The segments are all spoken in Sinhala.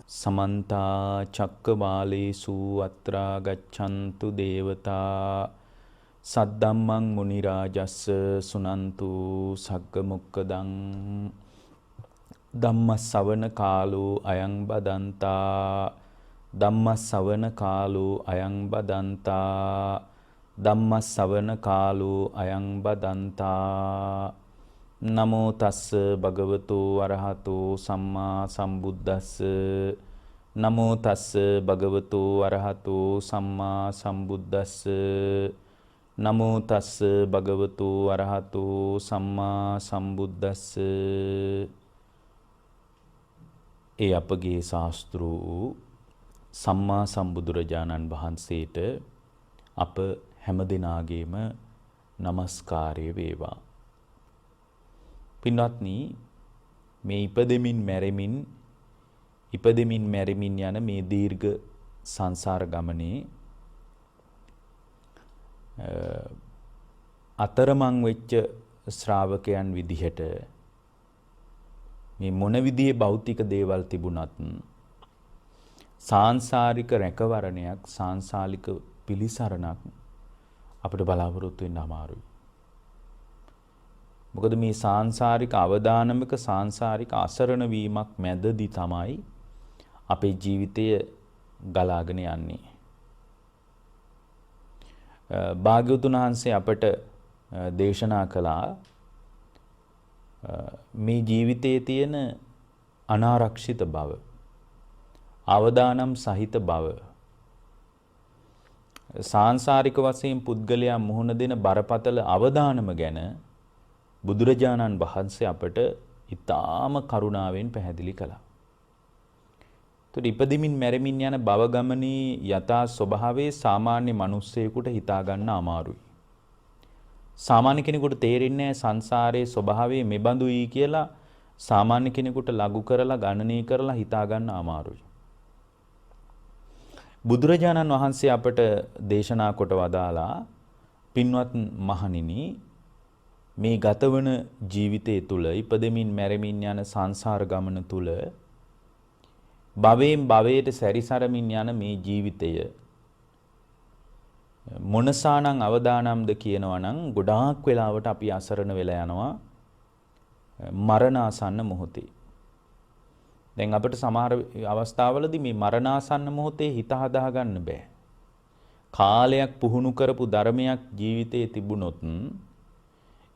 समन्ता चक्कवालेषु अत्रा गच्छन्तु देवता सद्दम्मं मुनिराजस्स सुनन्तु सग्गमुक्कदं ධම්මස්සවන කාලෝ අයං බදන්තා ධම්මස්සවන කාලෝ අයං බදන්තා ධම්මස්සවන කාලෝ අයං බදන්තා නමෝ තස්ස භගවතු අරහතෝ සම්මා සම්බුද්දස්ස නමෝ තස්ස භගවතු අරහතෝ සම්මා සම්බුද්දස්ස නමෝ තස්ස භගවතු අරහතෝ සම්මා සම්බුද්දස්ස ඒ අපගේ ශාස්ත්‍රූ සම්මා සම්බුදුරජාණන් වහන්සේට අප හැමදෙනාගේම নমස්කාරය වේවා. පින්වත්නි, මේ ඉපදෙමින් මැරෙමින් යන මේ දීර්ඝ සංසාර ගමනේ අතරමං වෙච්ච ශ්‍රාවකයන් විදිහට මේ මොන විදිහේ භෞතික දේවල් තිබුණත් සාංශාරික රැකවරණයක් සාංශාලික පිළිසරණක් අපිට බලාපොරොත්තු වෙන්න අමාරුයි. මොකද මේ සාංශාරික අවදානමක සාංශාරික අසරණ වීමක් මැදදී තමයි අපේ ජීවිතය ගලාගෙන යන්නේ. භාග්‍යවතුන් වහන්සේ අපට දේශනා කළා මේ ජීවිතයේ තියෙන අනාරක්ෂිත බව, අවදානම් සහිත බව, සාංශාරික වශයෙන් පුද්ගලයා මුහුණ දෙන බරපතල අවදානම ගැන බුදුරජාණන් වහන්සේ අපට ඊටාම කරුණාවෙන් පැහැදිලි කළා. ඒත් ඉපදෙමින් මැරෙමින් යන භව ගමනේ යථා ස්වභාවයේ සාමාන්‍ය මිනිස්සෙකුට හිතා ගන්න අමාරුයි. සාමාන්‍ය කෙනෙකුට තේරෙන්නේ සංසාරයේ ස්වභාවය මෙබඳුයි කියලා සාමාන්‍ය කෙනෙකුට ලඝු කරලා ගණනය කරලා හිතා ගන්න අමාරුයි. බුදුරජාණන් වහන්සේ අපට දේශනා කොට වදාලා පින්වත් මහණෙනි, මේ ගතවන ජීවිතය තුල ඉපදෙමින් මැරෙමින් යන සංසාර ගමන තුල භවයෙන් භවයට සැරිසරමින් යන මේ ජීවිතය මොනසානම් අවදානම්ද කියනවා නම් ගොඩාක් වෙලාවට අපි අසරණ වෙලා යනවා මරණාසන්න මොහොතේ. දැන් අපිට සමහර අවස්ථාවලදී මේ මරණාසන්න මොහොතේ හිත හදා ගන්න බෑ. කාලයක් පුහුණු කරපු ධර්මයක් ජීවිතේ තිබුණොත්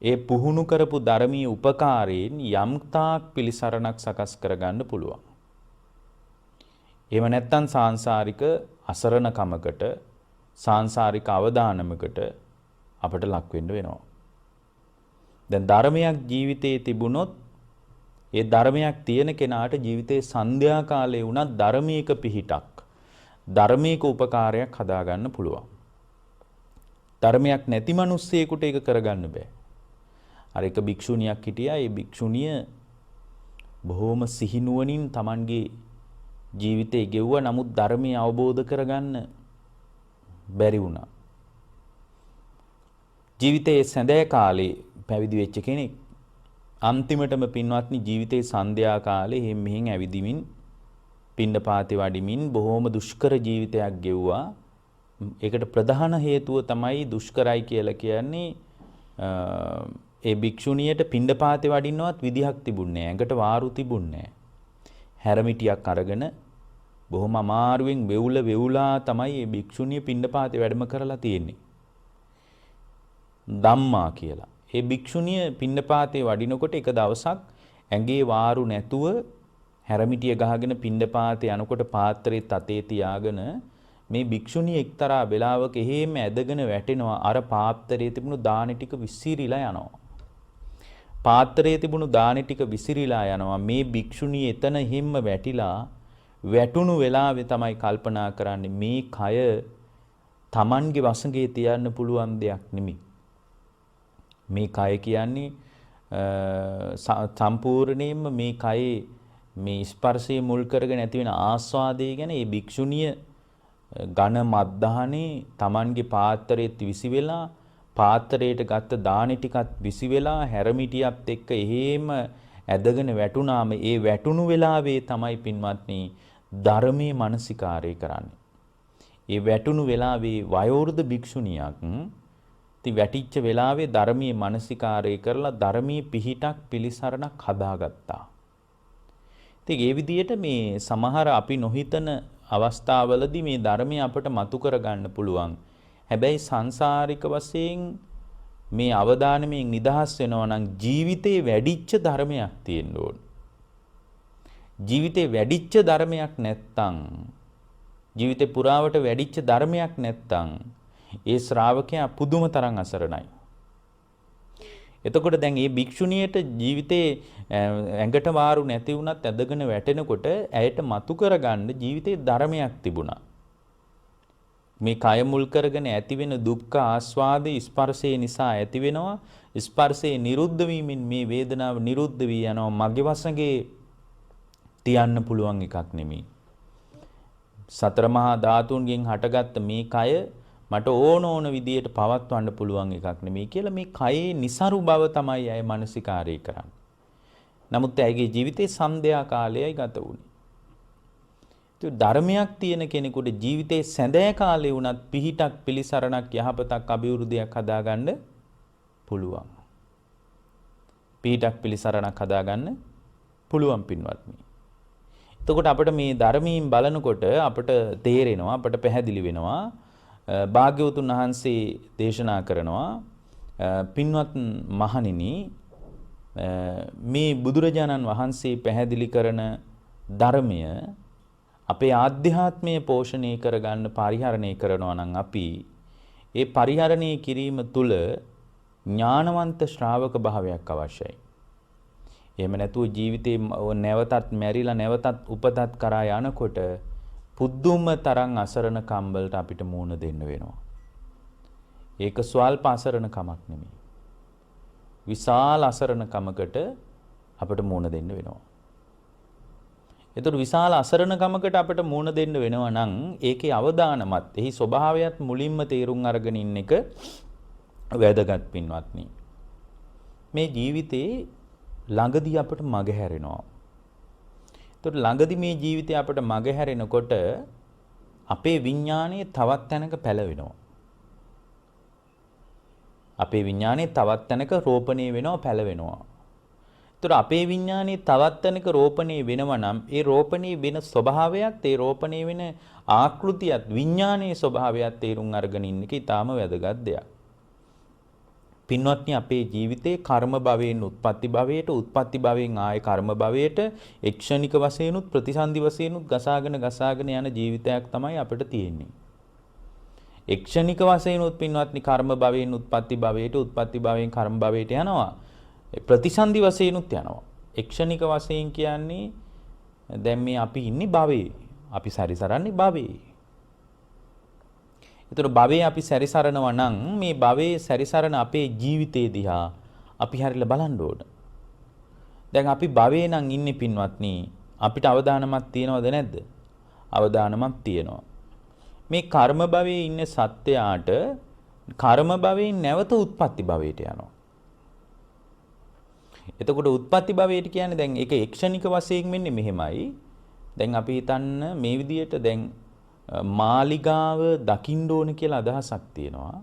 ඒ පුහුණු කරපු ධර්මීය උපකාරයෙන් යම් තාක් පිළිසරණක් සකස් කරගන්න පුළුවන්. එහෙම නැත්නම් සාංශාරික අසරණකමකට සාංශාරික අවදානමකට අපට ලක් වෙන්න වෙනවා. දැන් ධර්මයක් ජීවිතයේ තිබුණොත් ඒ ධර්මයක් තියෙන කෙනාට ජීවිතේ සන්ධ්‍යා කාලේ වුණත් ධර්මීක පිහිටක් ධර්මීක උපකාරයක් හදාගන්න පුළුවන්. ධර්මයක් නැති මිනිස්සෙකුට ඒක කරගන්න බෑ. අර එක භික්ෂුණියක් හිටියා. ඒ භික්ෂුණිය බොහොම සිහිනුවණින් Tamanගේ ජීවිතේ ගෙවුවා. නමුත් ධර්මය අවබෝධ කරගන්න බැරි වුණා. ජීවිතයේ සැඳෑ කාලේ පැවිදි වෙච්ච කෙනෙක් අන්තිමටම පින්වත්නි ජීවිතයේ සන්ධ්‍යා කාලේ එහෙම මෙහෙන් ඇවිදිමින් පින්නපාතේ වඩිමින් බොහොම දුෂ්කර ජීවිතයක් ගෙවුවා. ඒකට ප්‍රධාන හේතුව තමයි දුෂ්කරයි කියලා කියන්නේ ඒ භික්ෂුණියට පින්නපාතේ වඩින්නවත් විදිහක් තිබුණේ නැහැ. ඇඟට වාරු තිබුණේ නැහැ. හැරමිටියක් අරගෙන බොහොම අමාරුවෙන් වෙවුලා තමයි මේ භික්ෂුණිය පින්නපාතේ වැඩම කරලා තියෙන්නේ. ධම්මා කියලා. ඒ භික්ෂුණිය පින්නපාතේ වඩිනකොට එක දවසක් ඇඟේ වාරු නැතුව හැරමිටිය ගහගෙන පින්නපාතේ යනකොට පාත්‍රෙත් අතේ තියාගෙන මේ භික්ෂුණිය එක්තරා වෙලාවක එහෙම ඇදගෙන වැටෙනවා. අර පාත්‍රයේ තිබුණු දානි ටික විසිරීලා යනවා. පාත්‍රයේ තිබුණු දානි ටික විසිරීලා යනවා. මේ භික්ෂුණිය එතන හිම්ම වැටිලා වැටුණු වෙලාවේ තමයි කල්පනා කරන්නේ මේ කය Tamanගේ වසඟේ තියන්න පුළුවන් දෙයක් නෙමෙයි. මේ කය කියන්නේ සම්පූර්ණයෙන්ම මේ කයේ මේ ස්පර්ශයේ මුල් කරගෙන ඇති වෙන ආස්වාදය ගැන මේ භික්ෂුණිය ඝන මද්දාහනේ Tamanගේ පාත්‍රයේත් විසි වෙලා පාත්‍රයට ගත්ත දානි ටිකත් විසි වෙලා හැරමිටියත් එක්ක එහෙම ඇදගෙන වැටුණාම ඒ වැටුණු වෙලාවේ තමයි පින්වත්නි ධර්මයේ මානසිකාරය කරන්නේ. ඒ වැටුණු වෙලාවේ වයෝවෘද්ධ භික්ෂුණියක් ඉතින් වැටිච්ච වෙලාවේ ධර්මයේ මානසිකාරය කරලා ධර්මයේ පිහිටක් පිළිසරණක් හදාගත්තා. ඉතින් ඒ විදිහට මේ සමහර අපි නොහිතන අවස්ථාවලදී මේ ධර්මය අපට මතු කරගන්න පුළුවන්. හැබැයි සංසාරික වශයෙන් මේ අවදානමෙන් නිදහස් වෙනවා නම් ජීවිතේ වැඩිච්ච ධර්මයක් තියෙන්න ඕන. ජීවිතේ වැඩිච්ච ධර්මයක් නැත්තම් ජීවිතේ පුරාවට වැඩිච්ච ධර්මයක් නැත්තම් ඒ ශ්‍රාවකයා පුදුම තරම් අසරණයි. එතකොට දැන් මේ භික්ෂුණියට ජීවිතේ ඇඟට වාරු නැති වුණත් ඇදගෙන වැටෙනකොට ඇයට මතු කරගන්න ජීවිතේ ධර්මයක් තිබුණා. මේ කය මුල් කරගෙන ඇතිවෙන දුක්ඛ ආස්වාදේ ස්පර්ශය නිසා ඇති වෙනවා. ස්පර්ශේ නිරුද්ධ වීමෙන් මේ වේදනාව නිරුද්ධ වී යනවා. මගේ වසඟේ තියන්න පුළුවන් එකක් නෙමෙයි. සතර මහා ධාතුන්ගෙන් හටගත්ත මේ කය මට ඕන විදියට පවත්වන්න පුළුවන් එකක් නෙමෙයි කියලා මේ කයේ નિසරු බව තමයි අය මානසිකාරය කරන්නේ. නමුත් ඇයගේ ජීවිතේ සන්ධ්‍යා කාලයයි ගත වුණේ. ඒ ධර්මයක් තියෙන කෙනෙකුට ජීවිතේ සැඳෑ කාලේ වුණත් පිහිටක් පිළිසරණක් යහපතක් අභිවෘද්ධියක් හදාගන්න පුළුවන්. පිහිටක් පිළිසරණක් හදාගන්න පුළුවන් පින්වත්නි. එතකොට අපිට මේ ධර්මයෙන් බලනකොට අපිට තේරෙනවා අපිට පැහැදිලි වෙනවා භාග්‍යවතුන් වහන්සේ දේශනා කරනවා පින්වත් මහණෙනි මේ බුදුරජාණන් වහන්සේ පැහැදිලි කරන ධර්මය අපේ ආධ්‍යාත්මය පෝෂණය කරගන්න පරිහරණය කරනවා නම් අපි ඒ පරිහරණය කිරීම තුළ ඥානවන්ත ශ්‍රාවක භාවයක් අවශ්‍යයි. එහෙම නැතුව ජීවිතේ නැවතත් මැරිලා නැවතත් උපතත් කරා යනකොට පුදුම තරම් අසරණ කම්වලට අපිට මුහුණ දෙන්න වෙනවා. ඒක ස්වල්ප අසරණ කමක් නෙමෙයි. විශාල අසරණ කමකට අපිට මුහුණ දෙන්න වෙනවා. ඒතර විශාල අසරණ කමකට අපිට මුහුණ දෙන්න වෙනවා නම් ඒකේ අවදානමත් එහි ස්වභාවයත් මුලින්ම තේරුම් අරගෙන ඉන්න එක වැදගත් පින්වත්නි. මේ ජීවිතේ ළඟදී අපිට මග හැරෙනවා. ඒතකොට ළඟදී මේ ජීවිතේ අපිට මග හැරෙනකොට අපේ විඥානයේ තවත් තැනක පැලවෙනවා. අපේ විඥානයේ තවත් තැනක රෝපණය වෙනවා පැලවෙනවා. ඒතකොට අපේ විඥානයේ තවත් තැනක රෝපණය වෙනවා නම් ඒ රෝපණය වෙන ස්වභාවයත් ඒ රෝපණය වෙන ආකෘතියත් විඥානයේ ස්වභාවයත් තේරුම් අරගෙන ඉන්න එක ඊටාම වැදගත් දෙයක්. පින්වත්නි අපේ ජීවිතේ කර්ම භවයෙන් උත්පත්ති භවයට උත්පත්ති භවයෙන් ආය කර්ම භවයට එක්ෂණික වශයෙන් උත් ප්‍රතිසන්දි වශයෙන් උත් ගසාගෙන යන ජීවිතයක් තමයි අපිට තියෙන්නේ. එක්ෂණික වශයෙන් උත් පින්වත්නි කර්ම භවයෙන් උත්පත්ති භවයට උත්පත්ති භවයෙන් කර්ම භවයට යනවා. ප්‍රතිසන්දි වශයෙන් උත් යනවා. එක්ෂණික වශයෙන් කියන්නේ දැන් මේ අපි ඉන්නේ භවයේ. අපි සැරිසරන්නේ භවයේ. ඒතර භවයේ අපි සැරිසරනවා නම් මේ භවයේ සැරිසරන අපේ ජීවිතේ දිහා අපි හරියට බලන්න ඕන. දැන් අපි භවයේ නම් ඉන්නේ පින්වත්නි අපිට අවදානමක් තියනවද නැද්ද? අවදානමක් තියෙනවා. මේ කර්ම භවයේ ඉන්න සත්‍යයට කර්ම භවයෙන් නැවත උත්පත්ති භවයට යනවා. එතකොට උත්පත්ති භවයට කියන්නේ දැන් ඒක එක්ෂණික වශයෙන් වෙන්නේ මෙහෙමයි. දැන් අපි හිතන්න මේ විදියට දැන් මාලිගාව දකින්න ඕන කියලා අදහසක් තියෙනවා.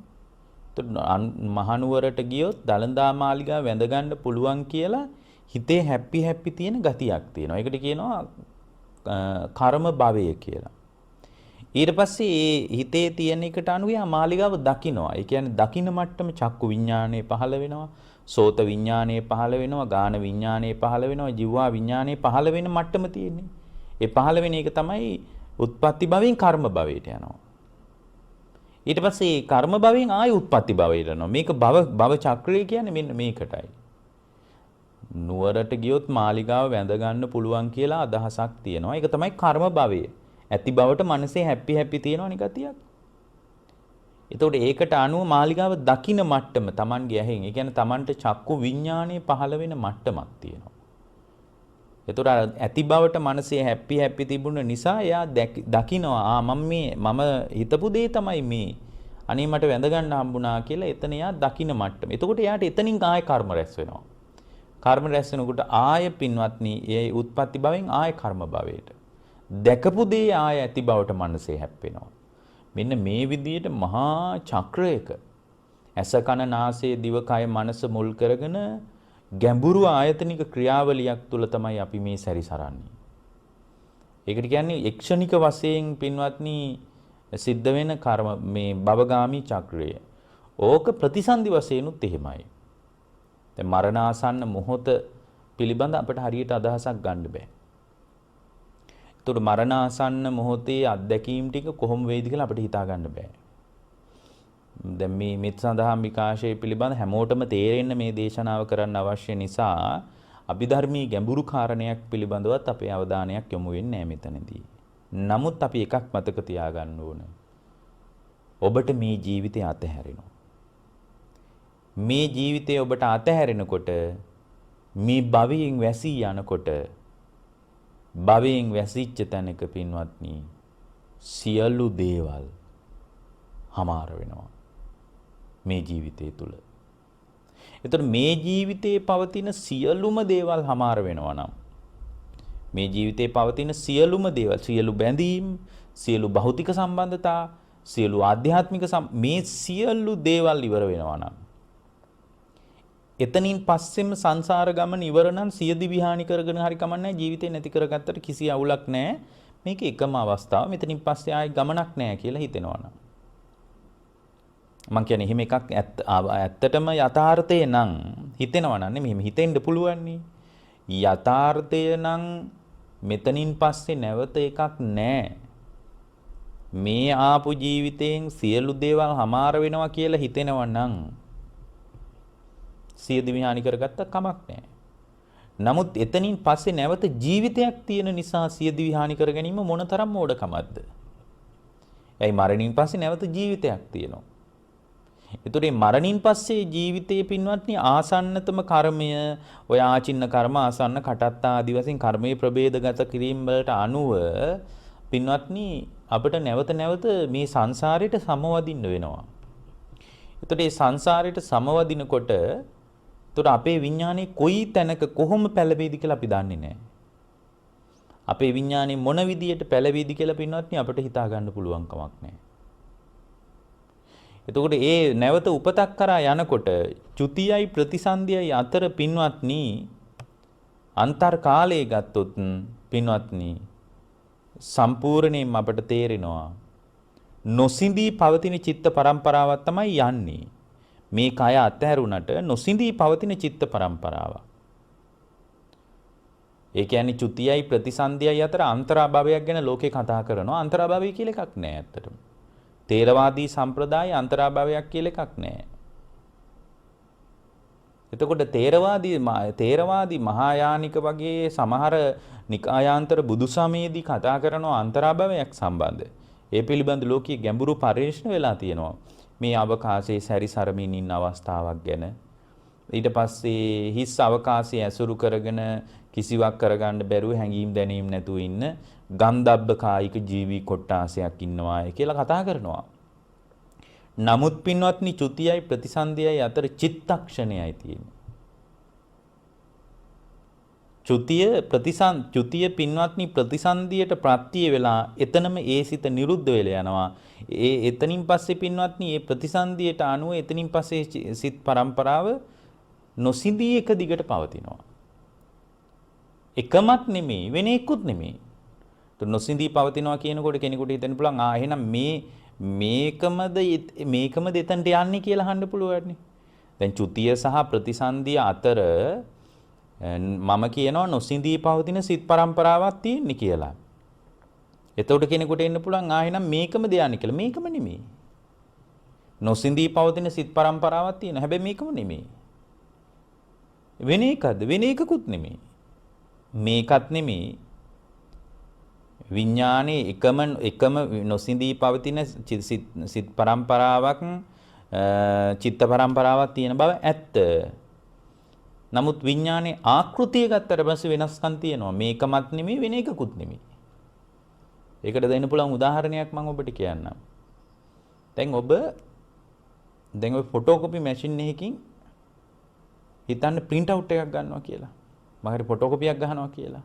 මහනුවරට ගියොත් දලදා මාලිගාව වැඳ ගන්න පුළුවන් කියලා හිතේ හැපි තියෙන ගතියක් තියෙනවා. ඒකට කියනවා කර්ම භවය කියලා. ඊට පස්සේ ඒ හිතේ තියෙන එකට අනුව මාලිගාව දකින්නවා. ඒ කියන්නේ දකින්න මට්ටම චක්කු විඥානය පහළ වෙනවා, සෝත විඥානය පහළ වෙනවා, ගාන විඥානය පහළ වෙනවා, ජීවා විඥානය පහළ වෙන මට්ටම තියෙන්නේ. ඒ පහළ වෙන එක තමයි උත්පත්ති භවයෙන් කර්ම භවයට යනවා. ඊට පස්සේ කර්ම භවයෙන් ආය උත්පත්ති භවයට යනවා. මේක භව චක්‍රය කියන්නේ මෙන්න මේකටයි. නුවරට ගියොත් මාලිගාව වැඳ ගන්න පුළුවන් කියලා අදහසක් තියෙනවා. ඒක තමයි කර්ම භවය. ඇති බවට මනසේ හැපි තියෙනවනේ ගතියක්. එතකොට ඒකට අනුව මාලිගාව දකින්න මට්ටම Tamanගේ ඇහෙන්. ඒ කියන්නේ Tamanට චක්කු විඥානයේ පහළ වෙන මට්ටමක් තියෙනවා. එතකොට ඇති බවට මනසේ හැපි තිබුණ නිසා එයා දකිනවා මම හිතපු දේ තමයි මේ. අනේ මට වැඳ ගන්න හම්බුණා කියලා එතන එයා දකින්න මට්ටම. එතකොට එයාට එතනින් ආය කර්ම රැස් වෙනවා. කර්ම රැස් වෙනකොට ආය පින්වත්නි ඒ උත්පත්ති භවෙන් ආය කර්ම භවයට. දැකපු දේ ආය ඇති බවට මනසේ හැප්පෙනවා. මෙන්න මේ විදිහට මහා චක්‍රයක ඇස කන නාසය දිවකය මනස මුල් කරගෙන ගැඹුරු ආයතනික ක්‍රියාවලියක් තුළ තමයි අපි මේ සැරිසරන්නේ. ඒකට කියන්නේ එක්ෂණික වශයෙන් පින්වත්නි සිද්ධ වෙන කර්ම මේ භවගාමී චක්‍රය. ඕක ප්‍රතිසන්දි වශයෙන්ුත් එහෙමයි. දැන් මරණාසන්න මොහොත පිළිබඳ අපිට හරියට අදහසක් ගන්න බෑ. ඒතකොට මරණාසන්න මොහොතේ අත්දැකීම් ටික කොහොම වේද කියලා අපිට හිතා ගන්න බෑ. දැන් මේ මෙත් සඳහන් විකාශය පිළිබඳ හැමෝටම තේරෙන්න මේ දේශනාව කරන්න අවශ්‍ය නිසා අභිධර්මී ගැඹුරු කාරණයක් පිළිබඳවත් අපේ අවධානයක් යොමු වෙන්නේ නැහැ මෙතනදී. නමුත් අපි එකක් මතක තියාගන්න ඕන. ඔබට මේ ජීවිතය අතහැරෙනවා. මේ ජීවිතය ඔබට අතහැරෙනකොට මේ භවයෙන් වැසී යනකොට භවයෙන් වැසිච්ච තැනක පින්වත්නි සියලු දේවල් හමාර වෙනවා මේ ජීවිතය තුල. එතකොට මේ ජීවිතයේ පවතින සියලුම දේවල් හමාර වෙනවා නම් මේ ජීවිතයේ පවතින සියලුම දේවල් සියලු බැඳීම් සියලු භෞතික සම්බන්ධතා සියලු ආධ්‍යාත්මික මේ සියලු දේවල් ඉවර වෙනවා නම් එතනින් පස්සෙම සංසාර ගමන ඉවර නම් සියදි විහානි කරගෙන හරි කමන්නේ ජීවිතේ නැති කරගත්තට කිසි අවුලක් නැහැ. මේක එකම අවස්ථාව. මෙතනින් පස්සේ ආයි ගමනක් නැහැ කියලා හිතෙනවා නම් මං කියන්නේ එහෙම එකක් ඇත්තටම යථාර්ථය නම් හිතෙනවා නම් මෙහෙම හිතෙන්න පුළුවන් නේ. යථාර්ථය නම් මෙතනින් පස්සේ නැවත එකක් නැහැ. මේ ආපු ජීවිතයෙන් සියලු දේවල් හමාර වෙනවා කියලා හිතෙනවා නම් සියදි විහානි කරගත්ත කමක් නැහැ. නමුත් එතනින් පස්සේ නැවත ජීවිතයක් තියෙන නිසා සියදි විහානි කර ගැනීම මොනතරම් මෝඩකමක්ද? එයි මරණින් පස්සේ නැවත ජීවිතයක් තියෙනවා. ඒතකොට මේ මරණින් පස්සේ ජීවිතයේ පින්වත්නි ආසන්නතම කර්මය ඔය ආචින්න කර්ම ආසන්න කටත්ත ආදි වශයෙන් කර්මයේ ප්‍රභේදගත කිරීම වලට අනුව පින්වත්නි අපිට නැවත නැවත මේ සංසාරයට සමවදින්න වෙනවා. ඒතකොට මේ සංසාරයට සමවදිනකොට ඒතකොට අපේ විඥානේ කොයි තැනක කොහොම පැලවෙයිද කියලා අපි දන්නේ නැහැ. අපේ විඥානේ මොන විදියට පැලවෙයිද කියලා පින්වත්නි අපිට හිතා ගන්න පුළුවන් කමක් නැහැ. එතකොට ඒ නැවත උපතක් කරා යනකොට චුතියයි ප්‍රතිසන්දියයි අතර පින්වත්නි අන්තර් කාලයේ ගත්තොත් පින්වත්නි සම්පූර්ණයෙන්ම අපට තේරෙනවා නොසිඳී පවතින චිත්ත පරම්පරාවක් තමයි යන්නේ. මේ කය අත්හැරුණට නොසිඳී පවතින චිත්ත පරම්පරාවක්. ඒ කියන්නේ චුතියයි ප්‍රතිසන්දියයි අතර අන්තරාභවයක් ගැන ලෝකේ කතා කරනවා. අන්තරාභවය කියලා එකක් නෑ ඇත්තටම. තේරවාදී සම්ප්‍රදායේ අන්තරාභවයක් කියලා එකක් නැහැ. එතකොට තේරවාදී මහායානික වගේ සමහර නිකායාන්තර බුදුසමයේදී කතා කරන අන්තරාභවයක් සම්බන්ධ. ඒ පිළිබඳ ලෝකයේ ගැඹුරු පරිශ්‍රණ වෙලා තියෙනවා. මේ අවකාශයේ සැරිසරමින් ඉන්න අවස්ථාවක් ගැන. ඊට පස්සේ හිස් අවකාශයේ ඇසුරු කරගෙන කිසිවක් කරගන්න බැරුව හැංගීම් දැනීම් නැතුව ඉන්න ගන්ධබ්බ කායික ජීවී කොට්ටාසයක් ඉන්නවා කියලා කතා කරනවා. නමුත් පින්වත්නි චුතියයි ප්‍රතිසන්දියයි අතර චිත්තක්ෂණයයි තියෙන්නේ. චුතිය පින්වත්නි ප්‍රතිසන්දියට ප්‍රත්‍ය වෙලා එතනම ඒ සිත නිරුද්ධ වෙලා යනවා. එතනින් පස්සේ පින්වත්නි මේ ප්‍රතිසන්දියට අනුව එතනින් පස්සේ සිත් පරම්පරාව නොසිඳී එක දිගට පවතිනවා. එකමත් නෙමෙයි වෙන එකකුත් නෙමෙයි. නොසිඳී පවතිනවා කියනකොට කෙනෙකුට හිතෙන්න පුළුවන් එහෙනම් මේකමද එතනට යන්නේ කියලා අහන්න පුළුවන්. දැන් චුතිය සහ ප්‍රතිසන්දිය අතර මම කියනවා නොසිඳී පවතින සිත් පරම්පරාවක් තියෙන්නේ කියලා. එතකොට කෙනෙකුට එන්න පුළුවන් එහෙනම් මේකමද යන්නේ කියලා. මේකම නෙමෙයි. නොසිඳී පවතින සිත් පරම්පරාවක් තියෙනවා. හැබැයි මේකම නෙමෙයි. වෙන එකද? වෙන එකකුත් නෙමෙයි. මේකත් නෙමෙයි. විඥානයේ එකම නොසිඳී පවතින සිත් පරම්පරාවක් චිත්ත පරම්පරාවක් තියෙන බව ඇත්ත. නමුත් විඥානයේ ආකෘතිය ගත්තට පස්සේ වෙනස්කම් තියෙනවා. මේකමත් නෙමෙයි වෙන එකකුත් නෙමෙයි. ඒකට දෙන්න පුළුවන් උදාහරණයක් මම ඔබට කියන්නම්. දැන් ඔය ෆොටෝකොපි මැෂින් එකකින් හිතන්න print out එකක් ගන්නවා කියලා. මම හරි ෆොටෝකොපියක් ගහනවා කියලා.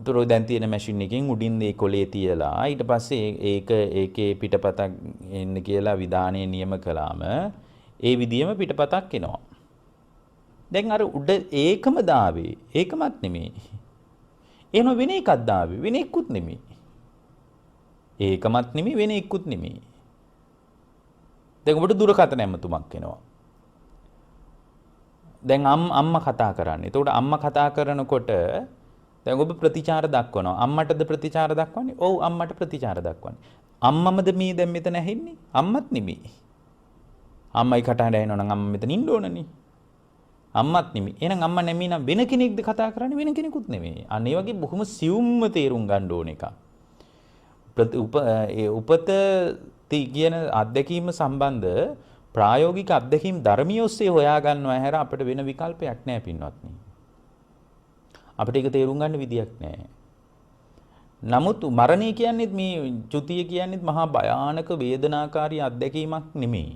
ඒතර ඔය දැන් තියෙන මැෂින් එකෙන් උඩින් ඒ කොලේ තියලා ඊට පස්සේ ඒකේ පිටපතක් එන්න කියලා විධානයේ නියම කළාම ඒ විදියම පිටපතක් එනවා. දැන් අර උඩ ඒකම දාවේ ඒකමත් නෙමෙයි. එන වෙන එකක් දාවේ වෙන එකකුත් නෙමෙයි. ඒකමත් නෙමෙයි වෙන එකකුත් නෙමෙයි. දැන් ඔබට දුරකථන ඇමතුමක් එනවා. දැන් අම්මා කතා කරන්නේ. එතකොට අම්මා කතා කරනකොට දැන් ඔබ ප්‍රතිචාර දක්වනවා. අම්මටද ප්‍රතිචාර දක්වන්නේ? ඔව් අම්මට ප්‍රතිචාර දක්වන්නේ. අම්මමද මේ දැන් මෙතන ඇහෙන්නේ? අම්මත් නෙමෙයි. අම්මයි කටහඬ ඇහෙනවා නම් අම්මා මෙතන ඉන්න ඕනනේ. අම්මත් නෙමෙයි. එහෙනම් අම්මා නෙමෙයි නම් වෙන කෙනෙක්ද කතා කරන්නේ? වෙන කෙනෙකුත් නෙමෙයි. අන්න ඒ වගේ බොහොම සියුම්ම තේරුම් ගන්න ඕන එක. උපත කියන අත්දැකීම සම්බන්ධ ප්‍රායෝගික අත්දැකීම් ධර්මිය ඔස්සේ හොයා ගන්නවා හැර අපිට වෙන විකල්පයක් නැහැ පින්වත්නි. අපිට ඒක තේරුම් ගන්න විදියක් නැහැ. නමුත් මරණය කියන්නේ මේ චුතිය කියන්නේ මහා භයානක වේදනාකාරී අත්දැකීමක් නෙමෙයි.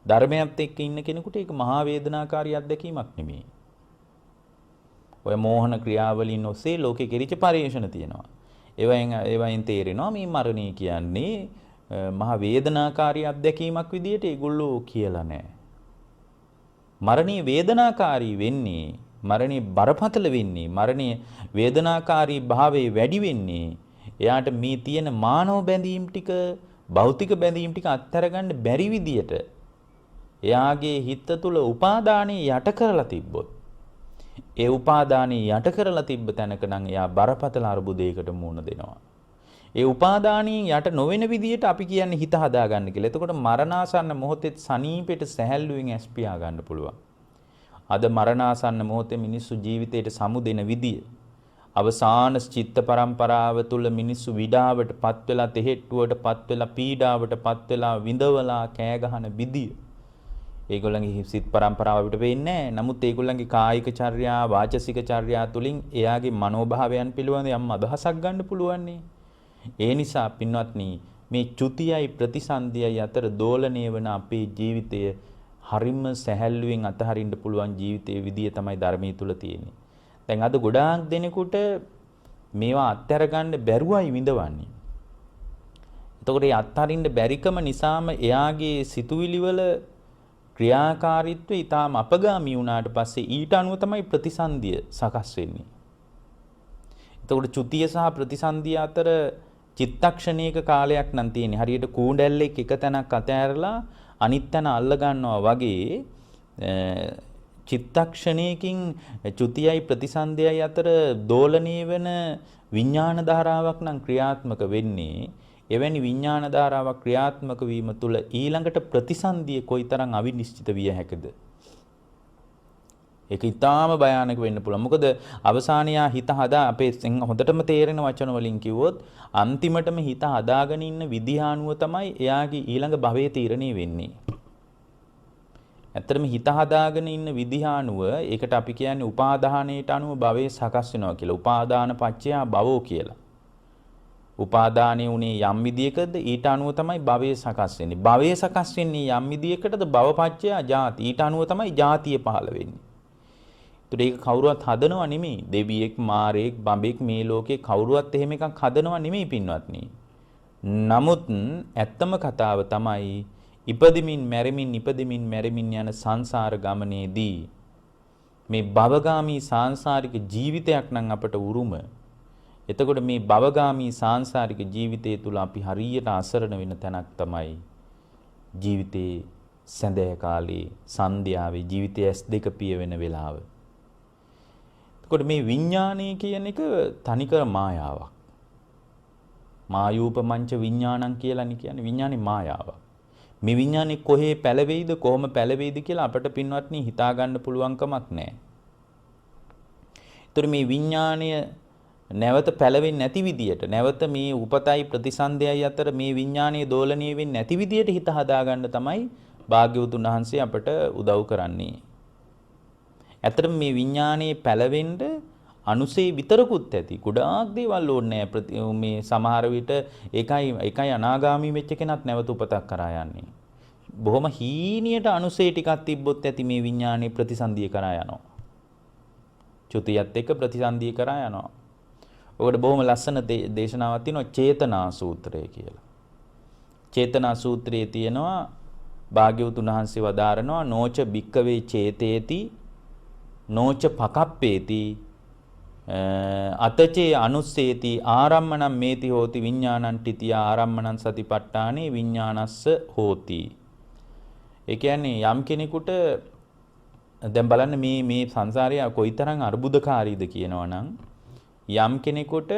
ධර්මයත් එක්ක ඉන්න කෙනෙකුට ඒක මහා වේදනාකාරී අත්දැකීමක් නෙමෙයි. ඔය මෝහන ක්‍රියාවලින් ඔස්සේ ලෝකේ කෙරිච්ච පරිේශන තියෙනවා. ඒවයින් තේරෙනවා මේ මරණය කියන්නේ මහා වේදනාකාරී අත්දැකීමක් විදියට ඒගොල්ලෝ කියලා නැහැ. මරණය වේදනාකාරී වෙන්නේ මරණය බරපතල වෙන්නේ මරණය වේදනාකාරී භාවයේ වැඩි වෙන්නේ එයාට මේ තියෙන මානව බැඳීම් ටික භෞතික බැඳීම් ටික අත්හැරගන්න බැරි විදියට එයාගේ හිත තුළ උපාදානෙ යට කරලා තිබ්බොත් ඒ උපාදානෙ යට කරලා තිබ්බ තැනක නම් එයා බරපතල අරුබුදයකට මුහුණ දෙනවා. ඒ උපාදානියෙන් යට නොවන විදියට අපි කියන්නේ හිත හදාගන්න කියලා. එතකොට මරණාසන්න මොහොතේ සනීපෙට සැහැල්ලුවෙන් ඇස් පියා ගන්න පුළුවන්. අද මරණාසන්න මොහොතේ මිනිස්සු ජීවිතයට සමුදෙන විදිය අවසාන චිත්ත පරම්පරාව තුළ මිනිස්සු විඩාවටපත් වෙලා තෙහෙට්ටුවටපත් වෙලා පීඩාවටපත් වෙලා විඳවලා කෑ ගහන විදිය ඒගොල්ලන්ගේ සිත් පරම්පරාව අපිට වෙන්නේ නැහැ. නමුත් ඒගොල්ලන්ගේ කායික චර්යා වාචසික චර්යා තුලින් එයාගේ මනෝභාවයන් පිළිබඳ යම් අදහසක් ගන්න පුළුවන්. ඒ නිසා පින්වත්නි මේ චුතියයි ප්‍රතිසන්දියයි අතර දෝලණය වන අපේ ජීවිතය හරිම සැහැල්ලුවෙන් අතහරින්න පුළුවන් ජීවිතයේ විදිය තමයි ධර්මයේ තුල තියෙන්නේ. දැන් අද ගොඩාක් දෙනෙකුට මේවා අත්හැර ගන්න බැරුවයි විඳවන්නේ. එතකොට මේ අත්හරින්න බැරිකම නිසාම එයාගේ සිතුවිලි වල ක්‍රියාකාරීත්වය ඊටාම අපගාමී වුණාට පස්සේ ඊට අනුව තමයි ප්‍රතිසන්දිය සකස් වෙන්නේ. එතකොට චුතිය සහ ප්‍රතිසන්දිය අතර චිත්තක්ෂණයක කාලයක් නම් තියෙන්නේ. හරියට කූඩැල්ලෙක් එක තැනක් අතෑරලා අනිත් තැන අල්ල ගන්නවා වගේ චිත්තක්ෂණයකින් චුතියයි ප්‍රතිසන්දියයි අතර දෝලණය වෙන විඥාන ධාරාවක් නම් ක්‍රියාත්මක වෙන්නේ. එවැනි විඥාන ධාරාවක් ක්‍රියාත්මක වීම තුළ ඊළඟට ප්‍රතිසන්දිය කොයිතරම් අවිනිශ්චිත විය හැකිද? ඒක ඊටාම භයානක වෙන්න පුළුවන්. මොකද අවසානයේ හිත හදා අපේ හොඳටම තේරෙන වචන වලින් කිව්වොත් අන්තිමටම හිත හදාගෙන ඉන්න විදිහානුව තමයි එයාගේ ඊළඟ භවයේ තීරණය වෙන්නේ. ඇත්තටම හිත හදාගෙන ඉන්න විදිහානුව ඒකට අපි කියන්නේ උපාදානයට අනුව භවයේ සකස් වෙනවා කියලා. උපාදාන පත්‍යා භවෝ කියලා. උපාදානයේ උනේ යම් විදියකද ඊට අනුව තමයි භවයේ සකස් වෙන්නේ. භවයේ සකස් වෙන්නේ යම් විදියකටද භවපත්‍යා ජාති. ඊට අනුව තමයි ජාතිය පහළ වෙන්නේ. ඒක කවුරුවත් හදනව නෙමෙයි. දෙවියෙක්, මාරයෙක්, බඹෙක් මේ ලෝකේ කවුරුවත් එහෙම එකක් හදනව නෙමෙයි පින්වත්නි. නමුත් ඇත්තම කතාව තමයි ඉපදෙමින් මැරෙමින් යන සංසාර ගමනේදී මේ භවගාමී සාංශාරික ජීවිතයක් නම් අපට උරුම. එතකොට මේ භවගාමී සාංශාරික ජීවිතය තුළ අපි හරියට අසරණ වෙන තැනක් තමයි ජීවිතේ සැඳෑ කාලේ සන්ධ්‍යාවේ ජීවිතය S2 පිය වෙන වෙලාව. එතකොට මේ විඥානය කියන එක තනිකර මායාවක්. මායූපමංච විඥානං කියලානේ කියන්නේ විඥානේ මායාවක්. මේ විඥානේ කොහේ පැලවෙයිද කොහොම පැලවෙයිද කියලා අපට පින්වත්නි හිතා ගන්න පුළුවන් කමක් නැහැ. ඒතර මේ විඥානය නැවත පැලවෙන්නේ නැති විදියට නැවත මේ උපතයි ප්‍රතිසන්දයයි අතර මේ විඥානයේ දෝලණය වෙන්නේ නැති විදියට හිත හදාගන්න තමයි භාග්‍යවතුන් වහන්සේ අපට උදව් කරන්නේ. ඇත්තටම මේ විඥානයේ පැලවෙන්න අනුසේ විතරකුත් ඇති. ගොඩාක් දේවල් ඕනේ මේ සමහර විට ඒකයි අනාගාමී වෙච්ච කෙනත් නැවත උපතක් කරා යන්නේ. බොහොම හීනියට අනුසේ ටිකක් තිබ්බොත් ඇති මේ විඥානයේ ප්‍රතිසන්දිය කරා යනවා. චුතියත් එක්ක ප්‍රතිසන්දිය කරා යනවා. ඔකට බොහොම ලස්සන දේශනාවක් තියෙනවා චේතනා සූත්‍රය කියලා. චේතනා සූත්‍රයේ තියෙනවා භාග්‍යවතුන් වහන්සේ වදාරනවා නෝච භික්කවේ චේතේති නෝච පකප්පේති අතචේ අනුස්සේති ආරම්මණං මේති හෝති විඥානං තිතිය ආරම්මණං සතිපට්ඨානේ විඥානස්ස හෝති. ඒ කියන්නේ යම් කෙනෙකුට දැන් බලන්න මේ සංසාරය කොයිතරම් අර්බුදකාරීද කියනවනම් යම් කෙනෙකුට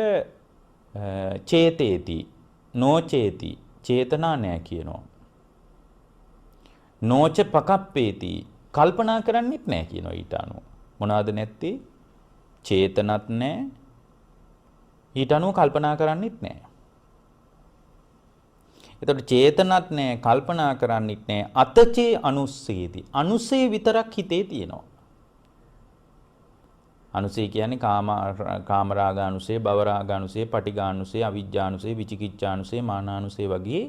චේතේති නොචේති චේතනා නැහැ කියනවා. නොච පකප්පේති කල්පනා කරන්නෙත් නැහැ කියනවා ඊට අනුව. මොනවාද නැත්තේ? චේතනත් නැහැ. ඊට අනුව කල්පනා කරන්නෙත් නැහැ. එතකොට චේතනත් නැහැ කල්පනා කරන්නෙත් නැහැ. අතචේ අනුස්සේති. අනුසේ විතරක් හිතේ තියෙනවා. අනුසේ කියන්නේ කාමරාගානුසේ, භවරාගානුසේ, පටිඝානුසේ, අවිජ්ජානුසේ, විචිකිච්ඡානුසේ, මානානුසේ වගේ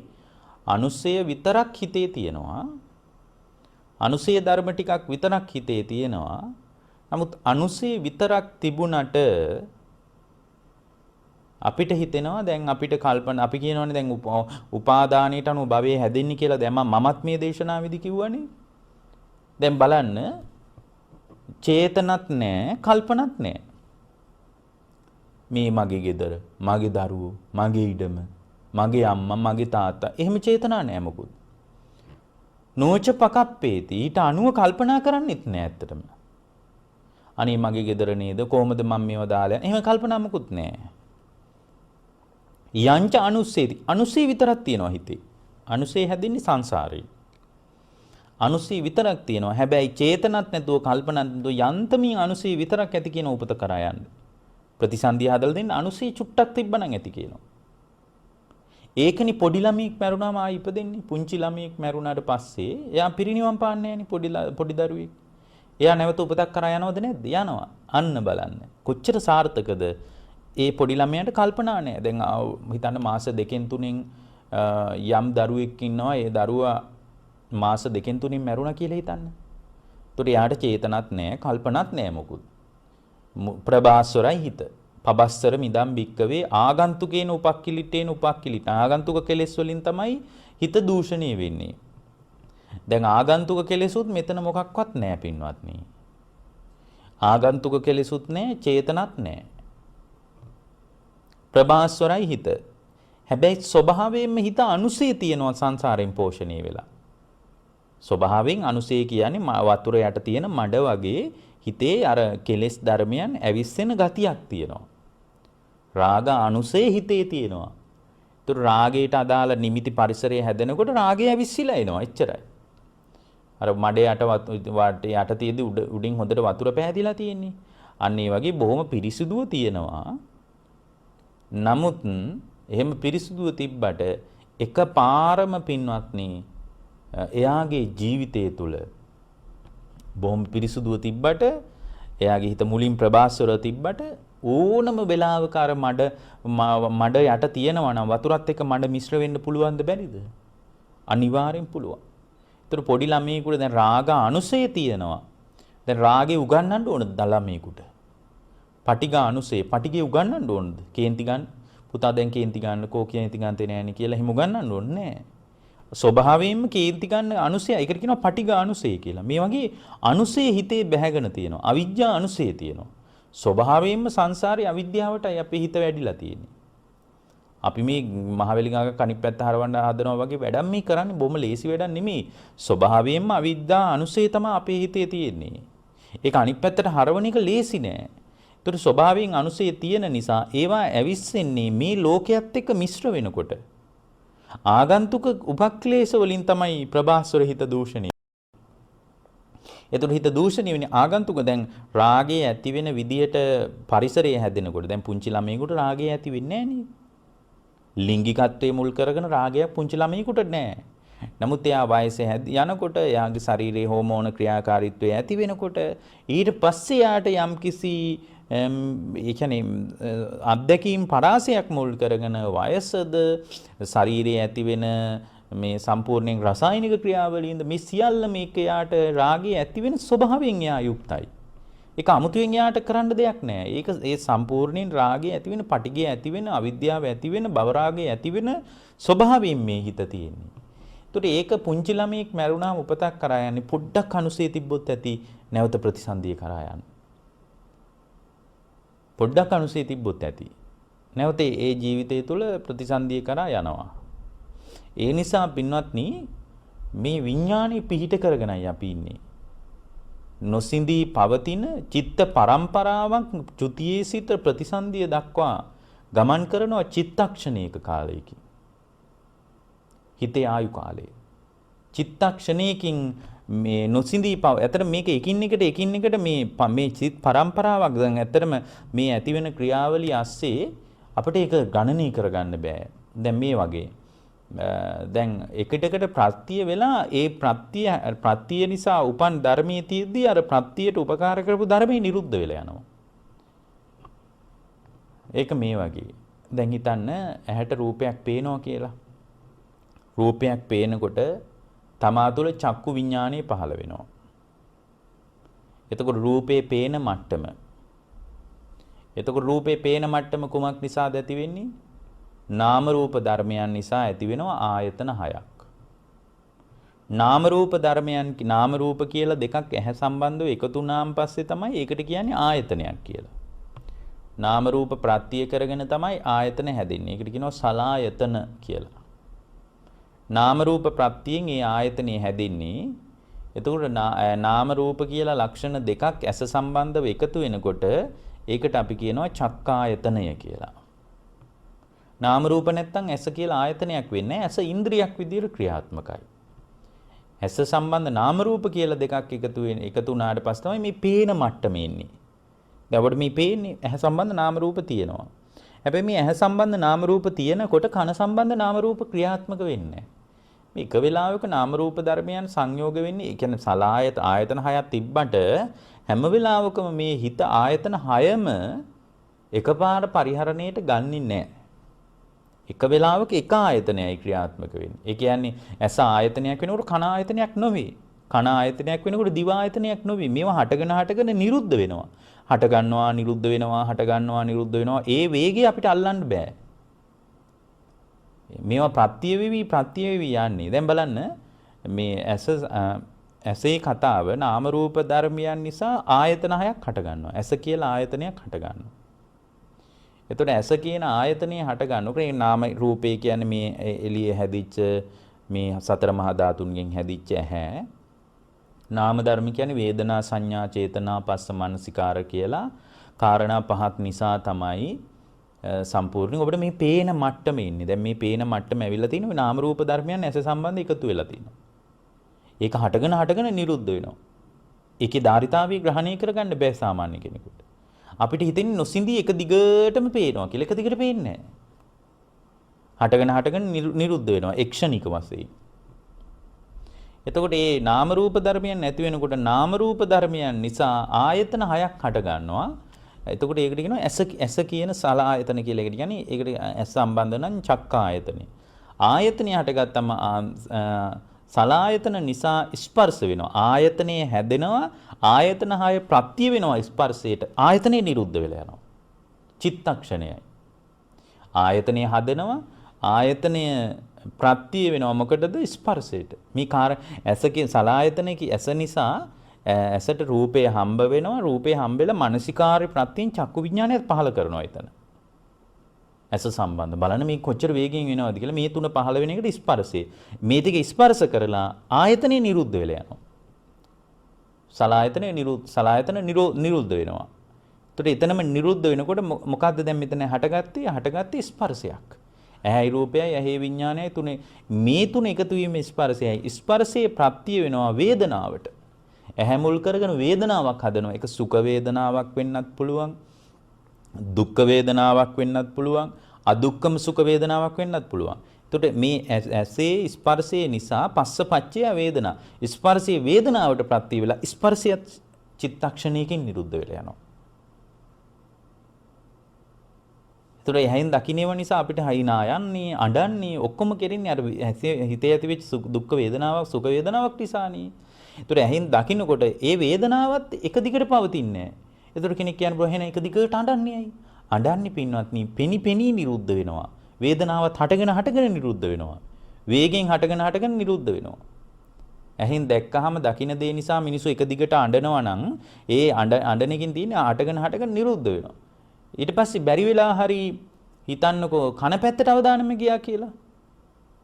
අනුසේ විතරක් හිතේ තියෙනවා. අනුසේ ධර්ම ටිකක් විතරක් හිතේ තියෙනවා. නමුත් අනුසේ විතරක් තිබුණට අපිට හිතෙනවා දැන් අපිට කල්පන අපි කියනවනේ දැන් උපාදානයට අනුව භවයේ හැදෙන්නේ කියලා දැන් මමත් මේ දේශනාවේදී කිව්වනේ. දැන් බලන්න චේතනත් නැහැ කල්පනත් නැහැ. මේ මගේ ගෙදර, මගේ දරුවෝ, මගේ ඉඩම, මගේ අම්මා, මගේ තාත්තා එහෙම චේතනා නැහැ මොකුත්. නෝච පකප්පේති ඊට අනුව කල්පනා කරන්නෙත් නැහැ ඇත්තටම. අනේ මගේ ගෙදර නේද කොහොමද මම මේව දාලා එහෙම කල්පනා මොකුත් නැහැ. යංච අනුස්සේති අනුසේ විතරක් තියෙනවා හිතේ. අනුසේ හැදින්නේ සංසාරේ. අනුසේ විතරක් තියෙනවා. හැබැයි චේතනත් නැතුව කල්පනත් නැතුව යන්තමින් අනුසේ විතරක් ඇති කියන උපත කරා යන්න. ප්‍රතිසන්දිය හදලා දෙන්න අනුසේ චුට්ටක් තිබ්බනම් ඇති කියනවා. ඒකනි පොඩි ළමයෙක් මැරුණාම ආයි ඉපදෙන්නේ. පුංචි ළමයෙක් මැරුණාට පස්සේ එයා පිරිනිවන් පාන්නේ නැහනේ පොඩි දරුවෙක්. එයා නැවත උපතක් කරා යනවද නැද්ද? යනවා. අන්න බලන්න. කොච්චර සාර්ථකද? ඒ පොඩි ළමයාට කල්පනා නැහැ. දැන් හිතන්න මාස 2-3 යම් දරුවෙක් ඉන්නවා. ඒ දරුවා මාස 2-3 මැරුණා කියලා හිතන්න. ඒතකොට එයාට චේතනත් නැහැ, කල්පනත් නැහැ මොකුත්. ප්‍රභාස්වරයි හිත. පබස්සර මිදම් බික්කවේ ආගන්තුකේන උපක්ඛිලිටේන උපක්ඛිලිට. ආගන්තුක කෙලෙස් වලින් තමයි හිත දූෂණය වෙන්නේ. දැන් ආගන්තුක කෙලෙසුත් මෙතන මොකක්වත් නැහැ පින්වත්නි. ආගන්තුක කෙලෙසුත් නැහැ, චේතනත් නැහැ. ප්‍රභාස්වරයි හිත. හැබැයි ස්වභාවයෙන්ම හිත අනුසේ තියෙනවා සංසාරයෙන් පෝෂණය වෙලා. ස්වභාවයෙන් අනුසේ කියන්නේ වතුර යට තියෙන මඩ වගේ හිතේ අර කෙලෙස් ධර්මයන් ඇවිස්සෙන ගතියක් තියෙනවා. රාග අනුසේ හිතේ තියෙනවා. ඒතර රාගයට අදාළ නිමිති පරිසරය හැදෙනකොට රාගය ඇවිස්සීලා එනවා. එච්චරයි. අර මඩ යට තියෙදි උඩින් හොඳට වතුර පැහැදිලා තියෙන්නේ. අන්න ඒ වගේ බොහොම පිරිසිදුව තියෙනවා. නමුත් එහෙම පිරිසිදුව තිබ්බට එකපාරම පින්වත්නි එයාගේ ජීවිතය තුළ බොහොම පිරිසිදුව තිබ්බට එයාගේ හිත මුලින් ප්‍රභාස්වර තිබ්බට ඕනම වෙලාවක අර මඩ යට තියෙනවා නම් වතුරත් එක්ක මඩ මිශ්‍ර වෙන්න පුළුවන්ද බැරිද? අනිවාර්යෙන් පුළුවන්. ඒතර පොඩි ළමයෙකුට දැන් රාග අනුසය තියෙනවා. දැන් රාගේ උගන්වන්න ඕනද ළමයෙකුට? පටිඝ අනුසය පටිඝේ උගන්වන්න ඕනද? කේන්ති ගන්න පුතා දැන් කේන්ති ගන්න කෝ කේන්ති ගන්නතේ නෑනේ කියලා එහෙම උගන්වන්න ඕනේ නෑ. ස්වභාවයෙන්ම කේන්ති ගන්න අනුසය ඒකට කියනවා පටිඝ අනුසය කියලා. මේ වගේ අනුසය හිතේ බැහැගෙන තියෙනවා. අවිජ්ජා අනුසය තියෙනවා. ස්වභාවයෙන්ම සංසාරේ අවිද්‍යාවටයි අපේ හිත වැඩිලා තියෙන්නේ. අපි මේ මහවැලි ගඟක අනිත් පැත්ත හරවන්න හදනවා වගේ වැඩක් මේ කරන්නේ බොම ලේසි වැඩක් නෙමෙයි. ස්වභාවයෙන්ම අවිද්‍යා අනුසය තමයි අපේ හිතේ තියෙන්නේ. ඒක අනිත් පැත්තට හරවන එක ලේසි නෑ. ඒතර ස්වභාවයෙන් අනුසය තියෙන නිසා ඒවා ඇවිස්සෙන්නේ මේ ලෝකයේත් එක්ක මිශ්‍ර වෙනකොට. ආගන්තුක උපක්ලේශ වලින් තමයි ප්‍රභාස්වර හිත දූෂණය. එතකොට හිත දූෂණය වෙන්නේ ආගන්තුක දැන් රාගය ඇති වෙන විදියට පරිසරය හැදෙනකොට දැන් පුංචි ළමයෙකුට රාගය ඇති වෙන්නේ නැහැ නේ. ලිංගිකත්වයේ මුල් කරගෙන රාගයක් පුංචි ළමයෙකුට නැහැ. නමුත් එයා වයසේ යනකොට එයාගේ ශරීරයේ හෝමෝන ක්‍රියාකාරීත්වය ඇති වෙනකොට ඊට පස්සේ යාට යම්කිසි ඒ කියන්නේ අත්දැකීම් පරාසයක් මුල් කරගෙන වයසද ශරීරයේ ඇති වෙන මේ සම්පූර්ණයෙන් රසායනික ක්‍රියාවලින්ද මේ සියල්ල මේක යාට රාගය ඇති වෙන ස්වභාවයෙන් යා යුක්තයි. ඒක අමුතුවෙන් යාට කරන්න දෙයක් නැහැ. ඒක ඒ සම්පූර්ණයෙන් රාගය ඇති වෙන, පටිගය ඇති වෙන, අවිද්‍යාව ඇති වෙන, භව රාගය ඇති වෙන ස්වභාවයෙන් මේ හිත තියෙන්නේ. ඒතකොට ඒක පුංචි ළමයෙක් මැරුණාම උපතක් කරා යන්නේ පොඩ්ඩක් අනුසය තිබ්බොත් ඇති නැවත ප්‍රතිසන්දිය කරා යන්නේ. පොඩ්ඩක් අනුසය තිබ්බොත් ඇති. නැවත ඒ ජීවිතය තුළ ප්‍රතිසන්දිය කරා යනවා. ඒ නිසා පින්වත්නි මේ විඥානේ පිහිට කරගෙනයි අපි ඉන්නේ. නොසිඳී පවතින චිත්ත පරම්පරාවක් චුතියේ සිට ප්‍රතිසන්දිය දක්වා ගමන් කරනවා චිත්තක්ෂණයක කාලයකින්. හිතේ ආයු කාලය. චිත්තක්ෂණයකින් මේ නොසිඳී පව. ඇත්තට මේක එකින් එකට මේ චිත් පරම්පරාවක් දැන් ඇත්තටම මේ ඇතිවෙන ක්‍රියාවලිය ASCII අපිට ඒක ගණනය කරගන්න බෑ. දැන් මේ වගේ දැන් එකටකට ප්‍රත්‍ය වෙලා ඒ ප්‍රත්‍ය නිසා උපන් ධර්මයේ තියෙද්දී අර ප්‍රත්‍යයට උපකාර කරපු ධර්මයේ නිරුද්ධ වෙලා යනවා. ඒක මේ වගේ. දැන් හිතන්න ඇහැට රූපයක් පේනවා කියලා. රූපයක් පේනකොට තමා තුළ චක්කු විඥානය පහළ වෙනවා. එතකොට රූපේ පේන මට්ටම. එතකොට රූපේ පේන මට්ටම කුමක් නිසාද ඇති වෙන්නේ? නාම රූප ධර්මයන් නිසා ඇති වෙනවා ආයතන 6ක්. නාම රූප ධර්මයන් නාම රූප කියලා දෙකක් ඇහැ සම්බන්ධව එකතු වුණාන් පස්සේ තමයි ඒකට කියන්නේ ආයතනයක් කියලා. නාම රූප ප්‍රත්‍ය කරගෙන තමයි ආයතන හැදෙන්නේ. ඒකට කියනවා සලායතන කියලා. නාම රූප ප්‍රත්‍යයෙන් ඒ ආයතනෙ හැදෙන්නේ. එතකොට නාම රූප කියලා ලක්ෂණ දෙකක් ඇස සම්බන්ධව එකතු වෙනකොට ඒකට අපි කියනවා චක්කායතනය කියලා. නාම රූප නැත්තම් ඇස කියලා ආයතනයක් වෙන්නේ නැහැ. ඇස ඉන්ද්‍රියක් විදියට ක්‍රියාත්මකයි. ඇස සම්බන්ධ නාම රූප කියලා දෙකක් එකතු වුණාට පස්සේ තමයි මේ පේන මට්ටමේ ඉන්නේ. දැන් අපිට මේ පේන්නේ ඇහැ සම්බන්ධ නාම රූප තියෙනවා. හැබැයි මේ ඇහැ සම්බන්ධ නාම රූප තියෙනකොට කන සම්බන්ධ නාම රූප ක්‍රියාත්මක වෙන්නේ නැහැ. මේ එක වෙලාවක නාම රූප ධර්මයන් සංයෝග වෙන්නේ. ඒ කියන්නේ සලායත ආයතන 6ක් තිබ්බට හැම වෙලාවකම මේ හිත ආයතන 6ම එකපාර පරිහරණයට ගන්නෙ නැහැ. එක වෙලාවක එක ආයතනයයි ක්‍රියාත්මක වෙන්නේ. ඒ කියන්නේ ඇස ආයතනයක් වෙනකොට කන ආයතනයක් නොවේ. කන ආයතනයක් වෙනකොට දිව ආයතනයක් නොවේ. මේවා හටගෙන නිරුද්ධ වෙනවා. හට ගන්නවා නිරුද්ධ වෙනවා හට ගන්නවා නිරුද්ධ වෙනවා. ඒ වේගය අපිට අල්ලන්න බෑ. මේවා ප්‍රත්‍ය වෙවි යන්නේ. දැන් බලන්න මේ ඇසේ කතාව නාම රූප ධර්මයන් නිසා ආයතන 6ක් හට ගන්නවා. ඇස කියලා ආයතනයක් හට ගන්නවා. එතකොට ඇස කියන ආයතනය හට ගන්නකොට ඒ නාම රූපේ කියන්නේ මේ එළියේ හැදිච්ච මේ සතර මහා ධාතුන්ගෙන් හැදිච්ච ඇහැ. නාම ධර්ම කියන්නේ වේදනා සංඥා චේතනා පස්ස මනසිකාර කියලා කාරණා පහක් නිසා තමයි සම්පූර්ණයෙන් ඔබට මේ පේන මට්ටමේ ඉන්නේ. දැන් මේ පේන මට්ටම ඇවිල්ලා තිනවා නාම රූප ධර්මයන් ඇස සම්බන්ධ එකතු වෙලා තිනවා. ඒක හටගෙන නිරුද්ධ වෙනවා. ඒකේ ධාරිතාවය ග්‍රහණය කරගන්න බෑ සාමාන්‍ය කෙනෙකුට. අපිට හිතෙන්නේ නොසිඳී එක දිගටම පේනවා කියලා. එක දිගට පේන්නේ නැහැ. හටගෙන නිරුද්ධ වෙනවා එක්ෂණික වශයෙන්. එතකොට මේ නාම රූප ධර්මයන් නැති වෙනකොට නාම රූප ධර්මයන් නිසා ආයතන 6ක් හට ගන්නවා. එතකොට ඒකට කියනවා ඇස කියන සලායතන කියලා. ඒකට කියන්නේ ඒකට ඇස සම්බන්ධ නම් චක්කායතනෙ. ආයතනය හටගත්තම සලායතන නිසා ස්පර්ශ වෙනවා. ආයතනය හැදෙනවා. ආයතන 6 ප්‍රත්‍ය වෙනවා ස්පර්ශයට. ආයතනය නිරුද්ධ වෙලා යනවා. චිත්තක්ෂණයයි. ආයතනය හදනවා. ආයතනය ප්‍රත්‍ය වෙනවා මොකටද? ස්පර්ශයට. මේ ඇසකේ සලායතනයේ ඇස නිසා ඇසට රූපය හම්බ වෙනවා. රූපය හම්බෙලා මානසිකාර්ය ප්‍රත්‍යයෙන් චක්කු විඥානයත් පහළ කරනවා එතන. ඇස සම්බන්ධ බලන්න මේ කොච්චර වේගයෙන් වෙනවද කියලා. මේ තුන පහළ වෙන එකට ස්පර්ශය. මේ ටික ස්පර්ශ කරලා ආයතනෙ නිරුද්ධ වෙලා යනවා. සලායතන නිරුද්ධ වෙනවා. එතකොට එතනම නිරුද්ධ වෙනකොට මොකද්ද දැන් මෙතන හටගත්තේ ස්පර්ශයක්. ඇහැයි රූපයයි ඇහි විඥානයයි තුනේ මේ තුන එකතු වීමේ ස්පර්ශයයි. ස්පර්ශයේ ප්‍රත්‍ය වෙනවා වේදනාවට. ඇහැ මුල් කරගෙන වේදනාවක් හදනවා. ඒක සුඛ වේදනාවක් වෙන්නත් පුළුවන්. දුක්ඛ වේදනාවක් වෙන්නත් පුළුවන්. අදුක්ඛම සුඛ වේදනාවක් වෙන්නත් පුළුවන්. එතකොට මේ ඇසේ ස්පර්ශයේ නිසා පස්සපච්චය වේදනා. ස්පර්ශයේ වේදනාවට ප්‍රත්‍ය වෙලා ස්පර්ශයත් චිත්තක්ෂණයකින් නිරුද්ධ වෙලා යනවා. එතකොට එහෙන් දකින්නව නිසා අපිට හයිනා යන්නේ අඬන්නේ ඔක්කොම කෙරෙන්නේ අර හිතේ ඇතිවෙච්ච දුක්ඛ වේදනාවක් සුඛ වේදනාවක් නිසානේ. එතකොට එහෙන් දකින්නකොට ඒ වේදනාවත් එක දිගට පවතින්නේ නැහැ. එතකොට කෙනෙක් කියන්නේ බ්‍රෝ එහෙනම් එක දිගට අඬන්නේ ඇයි? අඬන්නේ පින්වත්නි පෙනි පෙනී නිරුද්ධ වෙනවා. වේදනාවත් හටගෙන නිරුද්ධ වෙනවා. වේගෙන් හටගෙන නිරුද්ධ වෙනවා. ඇහෙන් දැක්කහම දකින්න දේ නිසා මිනිස්සු එක දිගට අඬනවා නම් ඒ අඬන එකකින් තියෙන හටගෙන නිරුද්ධ වෙනවා. ඊට පස්සේ බැරි වෙලා හරි හිතන්නකෝ කන පැත්තට අවධානම ගියා කියලා.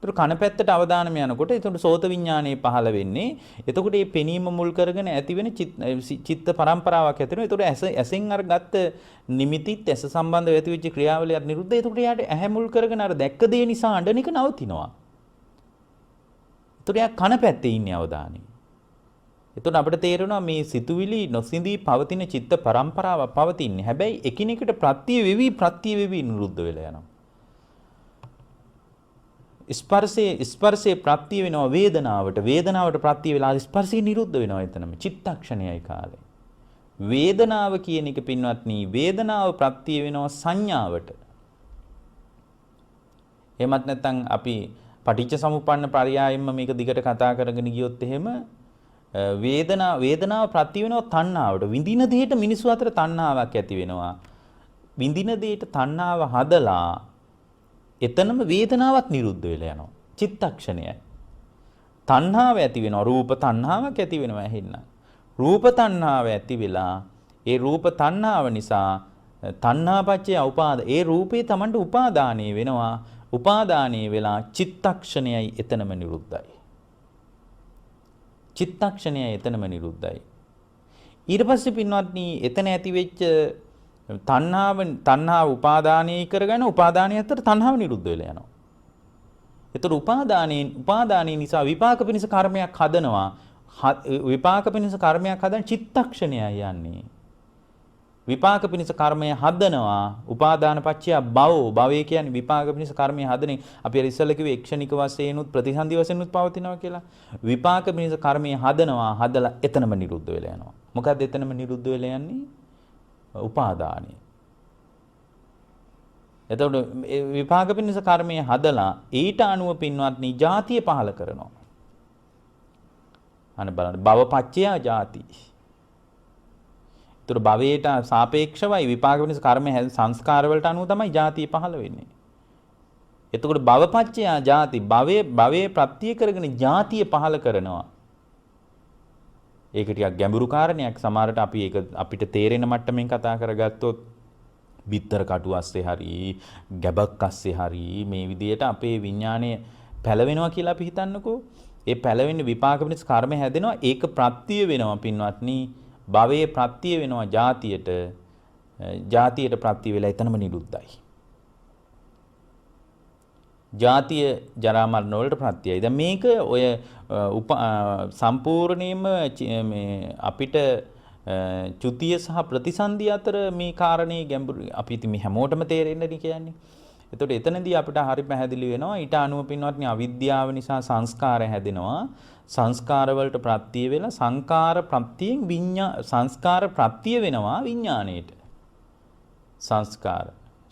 ඒතර කන පැත්තට අවධානම යනකොට ඒතර සෝත විඥානයේ පහළ වෙන්නේ. එතකොට මේ පෙනීම මුල් කරගෙන ඇති වෙන චිත්ත පරම්පරාවක් ඇති වෙනවා. ඒතර ඇසෙන් අර ගත්ත නිමිතිත් ඇස සම්බන්ධව ඇති වෙච්ච ක්‍රියාවලියත් නිරුද්ධ. ඒතකොට යාට ඇහැ මුල් කරගෙන අර දැක්ක දේ නිසා අඬන එක නවතිනවා. එතකොට යා කන පැත්තේ ඉන්නේ අවධානය. එතකොට අපිට තේරෙනවා මේ සිතුවිලි නොසිඳී පවතින චිත්ත පරම්පරාවක් පවතින්නේ. හැබැයි එකිනෙකට ප්‍රත්‍ය වෙවි නිරුද්ධ වෙලා යනවා. ස්පර්ශයේ ප්‍රත්‍ය වෙනවා වේදනාවට ප්‍රත්‍ය වෙලා ස්පර්ශය නිරුද්ධ වෙනවා එතනම චිත්තක්ෂණයයි කාලේ. වේදනාව කියන එක පින්වත්නි වේදනාව ප්‍රත්‍ය වෙනවා සංඥාවට. එහෙමත් නැත්නම් අපි පටිච්ච සමුප්පන්න පරයයෙන්ම මේක දිගට කතා කරගෙන ගියොත් එහෙම වේදනාව ප්‍රත්‍ය වෙනවා තණ්හාවට. විඳින දෙයට මිනිස්සු අතර තණ්හාවක් ඇති වෙනවා. විඳින දෙයට තණ්හාව හදලා එතනම වේදනාවක් නිරුද්ධ වෙලා යනවා. චිත්තක්ෂණයයි. තණ්හාව ඇති වෙනවා. රූප තණ්හාවක් ඇති වෙනවා ඇහෙන්න. රූප තණ්හාව ඇති වෙලා ඒ රූප තණ්හාව නිසා තණ්හාපච්චය උපාද ඒ රූපේ Tamanට උපාදානීය වෙනවා. උපාදානීය වෙලා චිත්තක්ෂණයයි එතනම නිරුද්ධයි. චිත්තක්ෂණයයි එතනම නිරුද්ධයි. ඊට පස්සේ පින්වත්නි එතන ඇති වෙච්ච තණ්හාව උපාදානීය කරගෙන උපාදානීය අතර තණ්හාව නිරුද්ධ වෙලා යනවා. ඒතර උපාදානීය නිසා විපාක පිණිස කර්මයක් හදනවා. විපාක පිණිස කර්මයක් හදන චිත්තක්ෂණයයි යන්නේ. විපාක පිණිස කර්මය හදනවා උපාදාන පත්‍ය භවය කියන්නේ විපාක පිණිස කර්මය හදන්නේ අපි අර ඉස්සෙල්ලා කිව්වේ එක්ෂණික වශයෙන්ුත් ප්‍රතිසන්දි වශයෙන්ුත් පවතිනවා කියලා. විපාක පිණිස කර්මය හදලා එතනම නිරුද්ධ වෙලා යනවා. මොකද්ද එතනම නිරුද්ධ වෙලා යන්නේ? උපාදානය. එතකොට විපාක පිණිස කර්මය හදලා ඊට අනුව පින්වත්නි ජාතිය පහල කරනවා. අන්න බලන්න භවපච්චය ජාති. ඒතර භවයට සාපේක්ෂවයි විපාක වෙනස කර්ම සංස්කාර වලට අනුව තමයි ජාතිය පහළ වෙන්නේ. එතකොට භවපච්චය ජාති භවයේ ප්‍රත්‍ය කරගෙන ජාතිය පහළ කරනවා. ඒක ටිකක් ගැඹුරු කාරණයක්. සමහරට අපි ඒක අපිට තේරෙන මට්ටමින් කතා කරගත්තොත් බිත්තර කටු අස්සේ හරි ගැබක් අස්සේ හරි මේ විදිහට අපේ විඥාණය පැලවෙනවා කියලා අපි හිතන්නකෝ. ඒ පැලවෙන්නේ විපාක වෙනස කර්ම හැදෙනවා. ඒක ප්‍රත්‍ය වෙනවා පින්වත්නි. භවයේ ප්‍රත්‍ය වෙනවා ජාතියට ප්‍රත්‍ය වෙලා එතනම නිරුද්ධයි. ජාතිය ජරා මරණ වලට ප්‍රත්‍යයයි. දැන් මේක ඔය සම්පූර්ණයෙන්ම මේ අපිට චුතිය සහ ප්‍රතිසන්දි අතර මේ කාරණේ ගැඹුරු අපි ඉතින් මේ හැමෝටම තේරෙන්නේ කියන්නේ. එතකොට එතනදී අපිට හරි පැහැදිලි වෙනවා ඊට අනුව පින්වත්නි අවිද්‍යාව නිසා සංස්කාර හැදෙනවා. සංස්කාර වලට ප්‍රත්‍ය වෙලා සංස්කාර ප්‍රත්‍ය වෙනවා විඥාණයට.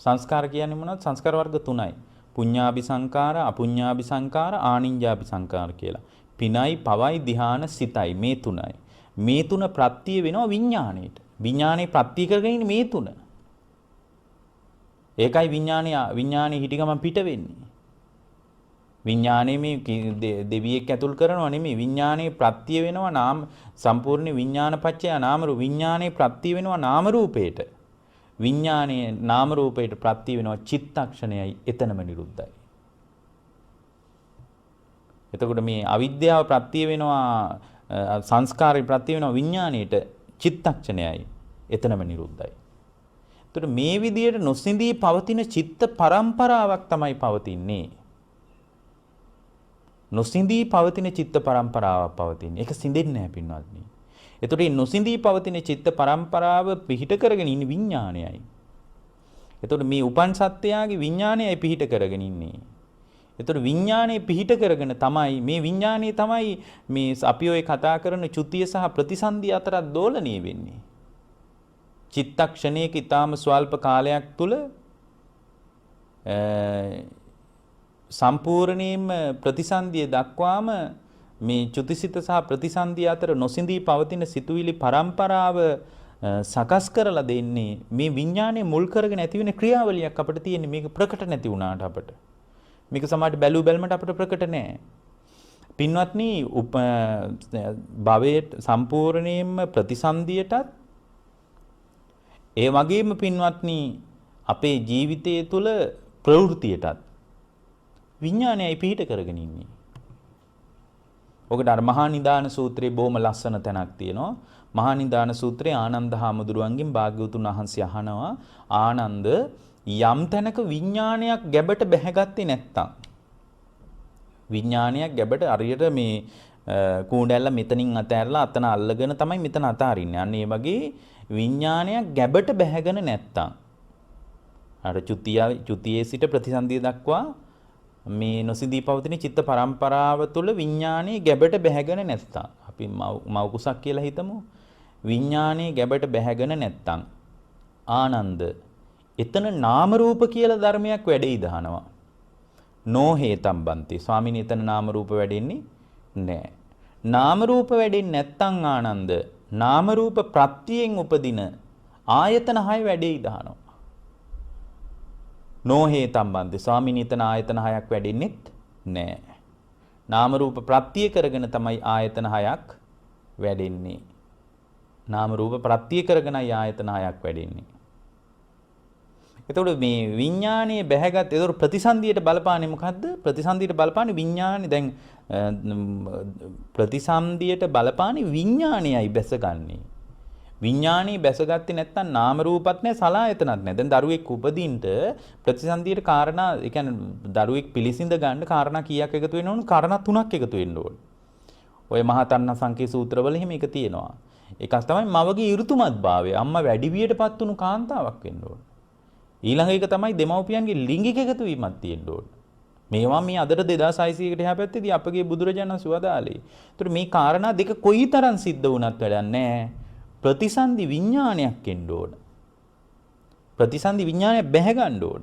සංස්කාර කියන්නේ මොනවද? සංස්කාර වර්ග තුනයි. පුඤ්ඤාභි සංකාර, අපුඤ්ඤාභි සංකාර, ආනිඤ්ඤාභි සංකාර කියලා. පිනයි, පවයි, ධ්‍යාන, සිතයි මේ තුනයි. මේ තුන ප්‍රත්‍ය වෙනවා විඥාණයට. විඥානේ ප්‍රත්‍ය කරගෙන ඉන්නේ මේ තුන. ඒකයි විඥානේ හිටිගම පිට වෙන්නේ. විඥානේ මේ දෙවියෙක් ඇතුල් කරනවා නෙමෙයි. විඥානේ ප්‍රත්‍ය වෙනවා නාම සම්පූර්ණ විඥානපච්චය නාම රූප. විඥානේ ප්‍රත්‍ය වෙනවා නාම රූපේට. විඥානේ නාම රූපේට ප්‍රත්‍ය වෙනවා චිත්තක්ෂණයයි එතනම නිරුද්ධයි. එතකොට මේ අවිද්‍යාව ප්‍රත්‍ය වෙනවා සංස්කාරේ ප්‍රත්‍ය වෙනවා විඥාණයට චිත්තක්ෂණයයි එතනම නිරුද්ධයි. එතකොට මේ විදියට නොසිඳී පවතින චිත්ත පරම්පරාවක් තමයි පවතින්නේ. නොසිඳී පවතින චිත්ත පරම්පරාවක් පවතින්නේ. ඒක සිඳෙන්නේ නැහැ පින්වත්නි. එතකොට මේ නොසිඳී පවතින චිත්ත පරම්පරාව පිහිට කරගෙන ඉන්නේ විඥාණයයි. එතකොට මේ උපන් සත්‍යයගේ විඥාණයයි පිහිට කරගෙන ඉන්නේ. එතකොට විඥාණය පිහිට කරගෙන තමයි මේ විඥාණය තමයි මේ අපි ඔය කතා කරන චුතිය සහ ප්‍රතිසන්දි අතර දෝලණය වෙන්නේ. චිත්තක්ෂණයක ඊටාම ස්වල්ප කාලයක් තුල සම්පූර්ණයෙන්ම ප්‍රතිසන්දිය දක්වාම මේ චුතිසිත සහ ප්‍රතිසන්දිය අතර නොසිඳී පවතින සිතුවිලි පරම්පරාව සකස් කරලා දෙන්නේ මේ විඥානයේ මුල් කරගෙන ඇති වෙන ක්‍රියාවලියක් අපිට තියෙන්නේ මේක ප්‍රකට නැති වුණාට අපිට. මේක සමහරට බැලු බැලමට අපිට ප්‍රකට නැහැ. පින්වත්නි භවයේ සම්පූර්ණයෙන්ම ප්‍රතිසන්දියටත් ඒ වගේම පින්වත්නි අපේ ජීවිතයේ තුල ප්‍රවෘත්තියටත් විඥානයයි පිහිට කරගෙන ඉන්නේ. ඔකට අර මහා නිදාන සූත්‍රයේ බොහොම ලස්සන තැනක් තියෙනවා. මහා නිදාන සූත්‍රයේ ආනන්ද හාමුදුරුවන්ගෙන් භාග්‍යවතුන් වහන්සේ අහනවා ආනන්ද යම් තැනක විඥානයක් ගැබට බැහැගත්තේ නැත්තම් විඥානයක් ගැබට හරියට මේ කූඩැල්ල මෙතනින් අතහැරලා අතන අල්ලගෙන තමයි මෙතන අතාරින්නේ. අන්න ඒ වගේ විඥානයක් ගැබට බැහැගෙන නැත්තම් අර චුතියේ සිට ප්‍රතිසන්දිය දක්වා මේ නොසිඳී පවතින චිත්ත පරම්පරාව තුළ විඥානයේ ගැබට බැහැගෙන නැත්තම් අපි මව කුසක් කියලා හිතමු. විඥානයේ ගැබට බැහැගෙන නැත්තම් ආනන්ද එතන නාම රූප කියලා ධර්මයක් වැඩේ දහනවා. නොහේතම් බන්ති. ස්වාමීනි එතන නාම රූප වැඩෙන්නේ නැහැ. නාම රූප වැඩෙන්නේ නැත්තම් ආනන්ද නාම රූප ප්‍රත්‍යයෙන් උපදින ආයතන 6 වැඩේ දහනවා. නොහේතම් බන්ති. ස්වාමීනි එතන ආයතන 6ක් වැඩෙන්නේත් නැහැ. නාම රූප ප්‍රත්‍ය කරගෙන තමයි ආයතන 6ක් වැඩෙන්නේ. නාම රූප ප්‍රත්‍ය කරගෙනයි ආයතන 6ක් වැඩෙන්නේ. එතකොට මේ විඥානයේ බැහැගත් ඒතකොට ප්‍රතිසන්දියට බලපාන්නේ මොකද්ද? ප්‍රතිසන්දියට බලපාන්නේ විඥානේ දැන් ප්‍රතිසන්දියට බලපාන්නේ විඥානයයි බැසගන්නේ. විඥානේ බැසගත්තේ නැත්නම් නාම රූපත් නැහැ සලආයතනත් නැහැ. දැන් දරුවෙක් උපදින්නට ප්‍රතිසන්දියට කාරණා ඒ කියන්නේ දරුවෙක් පිළිසිඳ ගන්න කාරණා කීයක් එකතු වෙන්න ඕන? කාරණා 3ක් එකතු වෙන්න ඕන. ඔය මහා තණ්හා සංකේ සූත්‍රවල එහෙම එක තියෙනවා. එකක් තමයි මවගේ ඍතුමත් භාවය. අම්මා වැඩිවියටපත් වුණු කාන්තාවක් වෙන්න ඕන. ඊළඟ එක තමයි දෙමව්පියන්ගේ ලිංගික එකතු වීමක් තියෙන්න ඕන. මේවා මේ අදට 2600කට එහා පැත්තේදී අපගේ බුදුරජාණන් සුවදාලේ. ඒතර මේ කාරණා දෙක කොයිතරම් සිද්ධ වුණත් වැඩක් නැහැ. ප්‍රතිසන්දි විඥානයක් එන්න ඕන. ප්‍රතිසන්දි විඥානය බැහැ ගන්න ඕන.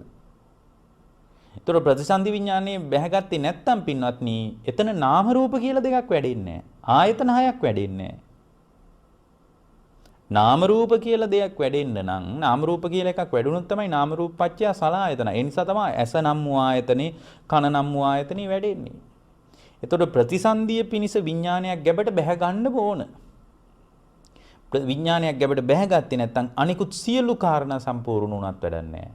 ඒතර ප්‍රතිසන්දි විඥානය බැහැගත්තේ නැත්තම් පින්වත්නි එතන නාම රූප කියලා දෙකක් වැඩෙන්නේ නැහැ. ආයතන 6ක් වැඩෙන්නේ නැහැ. නාම රූප කියලා දෙයක් වැඩෙන්න නම් නාම රූප කියලා එකක් වැඩුණොත් තමයි නාම රූප පත්‍ය සලආයතන. ඒ නිසා තමයි ඇස නම් වූ ආයතනේ කන නම් වූ ආයතනේ වැඩෙන්නේ. එතකොට ප්‍රතිසන්දිය පිනිස විඥානයක් ගැබට බැහැ ගන්න ඕන. විඥානයක් ගැබට බැහැගත්තේ නැත්නම් අනිකුත් සියලු කාරණා සම්පූර්ණ වුණත් වැඩක් නැහැ.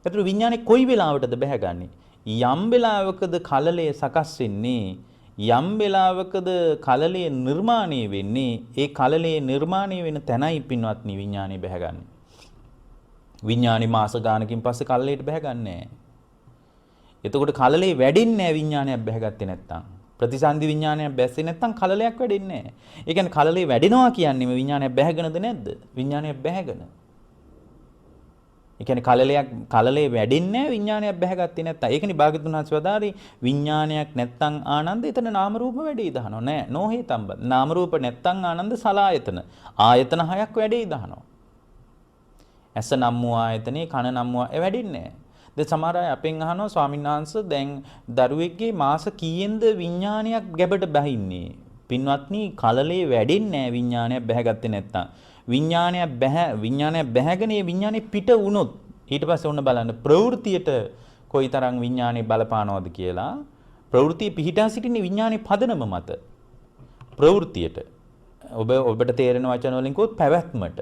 එතකොට විඥානේ කොයි වෙලාවටද බැහැගන්නේ? යම් වෙලාවකද කලලය සකස් වෙන්නේ යම් වෙලාවකද කලලය නිර්මාණය වෙන්නේ ඒ කලලය නිර්මාණය වෙන තැනයි පින්වත්නි විඥානේ බැහැගන්නේ. විඥානේ මාස ගානකින් පස්සේ කලලයට බැහැගන්නේ නැහැ. එතකොට කලලේ වැඩෙන්නේ නැහැ විඥානයක් බැහැගත්තේ නැත්නම්. ප්‍රතිසන්දි විඥානයක් බැස්සේ නැත්නම් කලලයක් වැඩෙන්නේ නැහැ. ඒ කියන්නේ කලලේ වැඩෙනවා කියන්නේ මේ විඥානයක් බැහැගෙනද නැද්ද? විඥානයක් බැහැගෙන. ඒ කියන්නේ කලලේ වැඩෙන්නේ නැහැ විඥානයක් බැහැගත්තේ නැත්නම්. ඒකනේ භාග්‍යතුන් වහන්සේ වදාරේ විඥානයක් නැත්නම් ආනන්ද එතන නාම රූප වැඩේ දහනවා නෑ. නොහේතම්බ. නාම රූප නැත්නම් ආනන්ද සලආයතන. ආයතන 6ක් වැඩේ දහනවා. ඇස නම් වූ ආයතනේ කන නම් වූ ඒ වැඩින්නේ නැහැ. දැන් සමහර අය අපෙන් අහනවා ස්වාමීන් වහන්සේ දැන් දරුවෙක්ගේ මාස කීයෙන්ද විඥානයක් ගැබට බහින්නේ? පින්වත්නි කලලේ වැඩෙන්නේ නැහැ විඥානයක් බැහැගත්තේ නැත්නම්. විඥානයක් බැහැගෙන ඒ විඥානේ පිට වුණොත් ඊට පස්සේ ඔන්න බලන්න ප්‍රවෘත්තියට කොයිතරම් විඥානේ බලපානවද කියලා. ප්‍රවෘත්තිය පිහිටා සිටින විඥානේ පදනම මත ප්‍රවෘත්තියට ඔබට තේරෙන වචන වලින් කිව්වොත් පැවැත්මට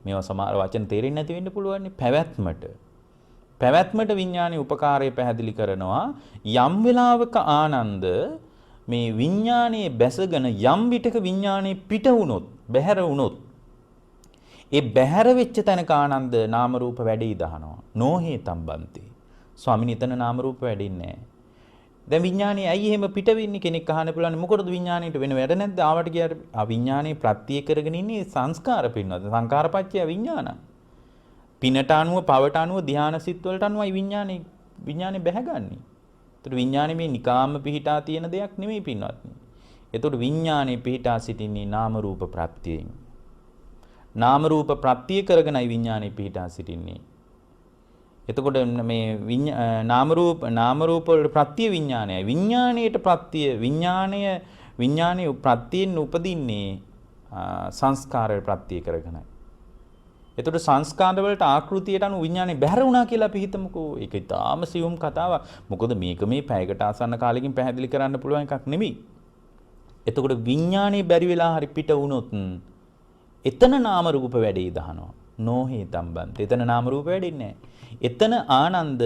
මේවා සමහර වචන තේරෙන්නේ නැති වෙන්න පුළුවන් නේ. පැවැත්මට විඥානේ උපකාරය පැහැදිලි කරනවා. යම් වෙලාවක ආනන්ද මේ විඥානයේ බැසගෙන යම් විටක විඥානේ පිට වුණොත් බැහැර වුණොත් ඒ බැහැර වෙච්ච තැනක ආනන්ද නාම රූප වැඩි දහනවා. නොහේතම් බන්ති. ස්වාමිනේ එතන නාම රූප වැඩින්නේ නැහැ. දැන් විඥානේ ඇයි එහෙම පිට වෙන්නේ කෙනෙක් අහන්න පුළුවන්. මොකටද විඥානේට වෙන වැඩ නැද්ද? ආවට ගියාට විඥානේ ප්‍රත්‍ය කරගෙන ඉන්නේ සංස්කාර පින්නවද? සංකාරපච්චය විඥාන. පිනට අනුව පවට අනුව ධානා සිත් වලට අනුවයි විඥානේ බැහැගන්නේ. ඒතර විඥානේ මේ නිකාම පිහිටා තියෙන දෙයක් නෙමෙයි පින්වත්නි. ඒතර විඥානේ පිහිටා සිටින්නේ නාම රූප ප්‍රත්‍යයෙන්. නාම රූප ප්‍රත්‍ය කරගෙනයි විඥානේ පිහිටා සිටින්නේ. එතකොට මේ නාම රූප වල ප්‍රත්‍ය විඥානයයි. විඥාණයට ප්‍රත්‍ය විඥානයේ ප්‍රත්‍යයෙන් උපදින්නේ සංස්කාරය ප්‍රත්‍ය කරගෙනයි. එතකොට සංස්කාර වලට ආකෘතියට අනුව විඥානේ බැහැර වුණා කියලා අපි හිතමුකෝ. ඒක ඉතාම සියුම් කතාවක්. මොකද මේක මේ පැයකට ආසන්න කාලෙකින් පැහැදිලි කරන්න පුළුවන් එකක් නෙමෙයි. එතකොට විඥානේ බැරි වෙලා හරි පිට වුණොත් එතන නාම රූප වැඩේ දහනවා. නොහේතම් බන්ත. එතන නාම රූප වැඩෙන්නේ නැහැ. එතන ආනන්ද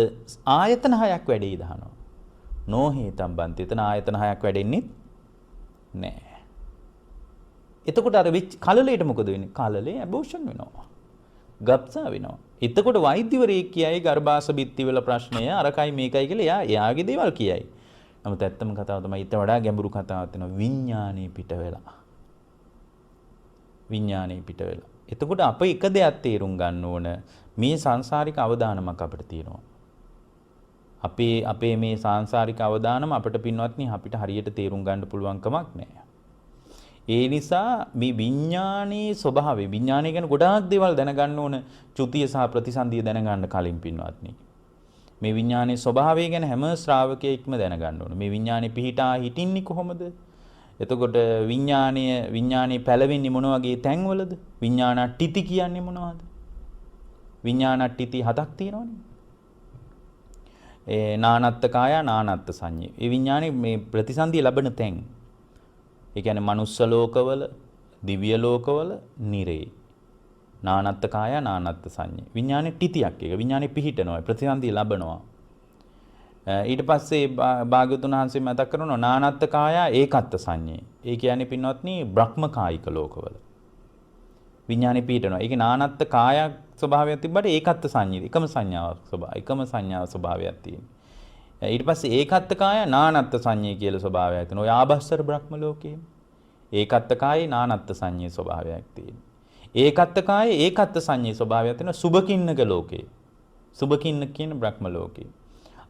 ආයතන හයක් වැඩේ දහනවා. නොහේතම් බන්ත. එතන ආයතන හයක් වැඩෙන්නේ නැහැ. එතකොට අර කලලයට මොකද වෙන්නේ? කලලේ ඇබෝෂන් වෙනවා. ගබ්සා වෙනවා. එතකොට වෛද්‍යවරයෙක් කියයි ගර්භාෂ බිත්ති වල ප්‍රශ්නය අරකයි මේකයි කියලා එයාගේ දේවල් කියයි. නමුත් ඇත්තම කතාව තමයි ඊට වඩා ගැඹුරු කතාවක් වෙනවා විඥානේ පිට වෙලා. විඥානේ පිට වෙලා. එතකොට අප එක දෙයක් තේරුම් ගන්න ඕන මේ සංසාරික අවදානමක් අපිට තියෙනවා. අපේ මේ සංසාරික අවදානම අපිට පින්වත්නි අපිට හරියට තේරුම් ගන්න පුළුවන් කමක් නැහැ. ඒ නිසා මේ විඥානයේ ස්වභාවය විඥානය ගැන ගොඩාක් දේවල් දැනගන්න ඕන චුතිය සහ ප්‍රතිසන්දිය දැනගන්න කලින් පින්වත්නි. මේ විඥානයේ ස්වභාවය ගැන හැම ශ්‍රාවකයෙක්ම දැනගන්න ඕන. මේ විඥානේ පිහිටා හිටින්නේ කොහොමද? එතකොට විඥානයේ පැලවෙන්නේ මොන වගේ තැන්වලද? විඥානට්ඨිති කියන්නේ මොනවද? විඥානට්ඨිති හතක් තියෙනවනේ. ඒ නානත්ත් කාය නානත්ත් සංඤේ. ඒ විඥානේ මේ ප්‍රතිසන්දිය ලැබෙන තැන්. ඒ කියන්නේ මනුස්ස ලෝකවල, දිව්‍ය ලෝකවල, නිරේ. නානත්ත් කාය නානත්ත් සංඤේ. විඥානේ ට්ඨිතියක් එක. විඥානේ පිහිටනවා, ප්‍රතිසන්දිය ලැබනවා. ඊට පස්සේ භාග්‍යවතුන් වහන්සේ මතක් කරනවා නානත්ත් කාය ඒකත්ත සංඤේ. ඒ කියන්නේ පින්වත්නි බ්‍රහ්ම කායික ලෝකවල. විඥානේ පිහිටනවා. ඒකේ නානත්ත් කාය ස්වභාවයක් තිබ්බට ඒකත්ත සංඤේ. එකම සංඥාව ස්වභාවයක් තියෙනවා. ඊට පස්සේ ඒකත්ත කාය නානත්ත් සංඤේ කියලා ස්වභාවයක් තියෙනවා. ඔය ආභස්සර බ්‍රහ්ම ලෝකයේ ඒකත්ත කායේ නානත්ත් සංඤේ ස්වභාවයක් තියෙනවා. ඒකත්ත කායේ ඒකත්ත සංඤේ ස්වභාවයක් තියෙනවා සුභකින්නක ලෝකේ. සුභකින්නක කියන බ්‍රහ්ම ලෝකේ.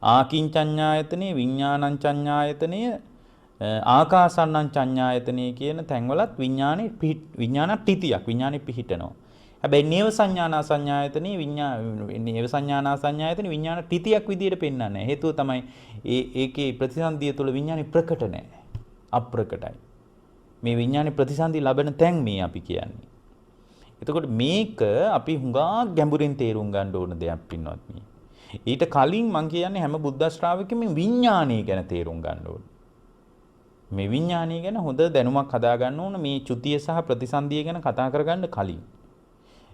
ආකින්චඤ්ඤායතනේ විඥානංචඤ්ඤායතනය ආකාසන්නං චඤ්ඤායතනේ කියන තැන්වලත් විඥානට්ඨිතියක් විඥානෙ පිහිටනවා. හැබැයි නේව සංඥානා සංඥායතනේ නේව සංඥානා සංඥායතනේ විඥානට්ඨිතියක් විදියට පෙන්වන්නේ නැහැ. හේතුව තමයි ඒකේ ප්‍රතිසන්දිය තුළ විඥානෙ ප්‍රකට නැහැ. අප්‍රකටයි. මේ විඥානෙ ප්‍රතිසන්දිය ලැබෙන තැන් මේ අපි කියන්නේ. එතකොට මේක අපි හුඟා ගැඹුරින් තේරුම් ගන්න ඕන දෙයක් පින්වත්නි. ඊට කලින් මම කියන්නේ හැම බුද්ධ ශ්‍රාවකෙම විඥානය ගැන තේරුම් ගන්න ඕන. මේ විඥානය ගැන හොඳ දැනුමක් හදා ගන්න ඕන මේ චුතිය සහ ප්‍රතිසන්දිය ගැන කතා කරගන්න කලින්.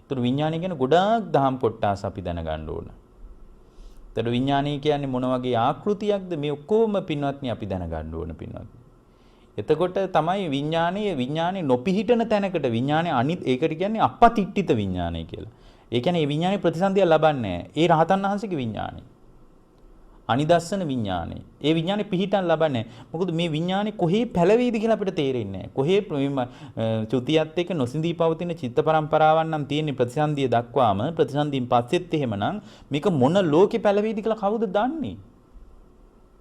ඒතර විඥානය ගැන ගොඩාක් දහම් කොටස් අපි දැනගන්න ඕන. ඒතර විඥානය කියන්නේ මොන වගේ ආකෘතියක්ද මේ ඔක්කොම පින්වත්නි අපි දැනගන්න ඕන පින්වත්නි. එතකොට තමයි විඥානේ නොපිහිටන තැනකට විඥානේ අනිත් ඒකට කියන්නේ අපපතිට්ඨිත විඥානය කියලා. ඒ කියන්නේ මේ විඥානේ ප්‍රතිසන්දිය ලබන්නේ නැහැ. ඒ රහතන් වහන්සේගේ විඥානේ. අනිදස්සන විඥානේ. ඒ විඥානේ පිහිටන් ලබන්නේ නැහැ. මොකද මේ විඥානේ කොහේ පැලවෙයිද කියලා අපිට තේරෙන්නේ නැහැ. කොහේ චුතියත් එක්ක නොසිඳී පවතින චිත්ත පරම්පරාවන් නම් තියෙන ප්‍රතිසන්දිය දක්වාම ප්‍රතිසන්දියෙන් පස්සෙත් එහෙමනම් මේක මොන ලෝකේ පැලවෙයිද කියලා කවුද දන්නේ?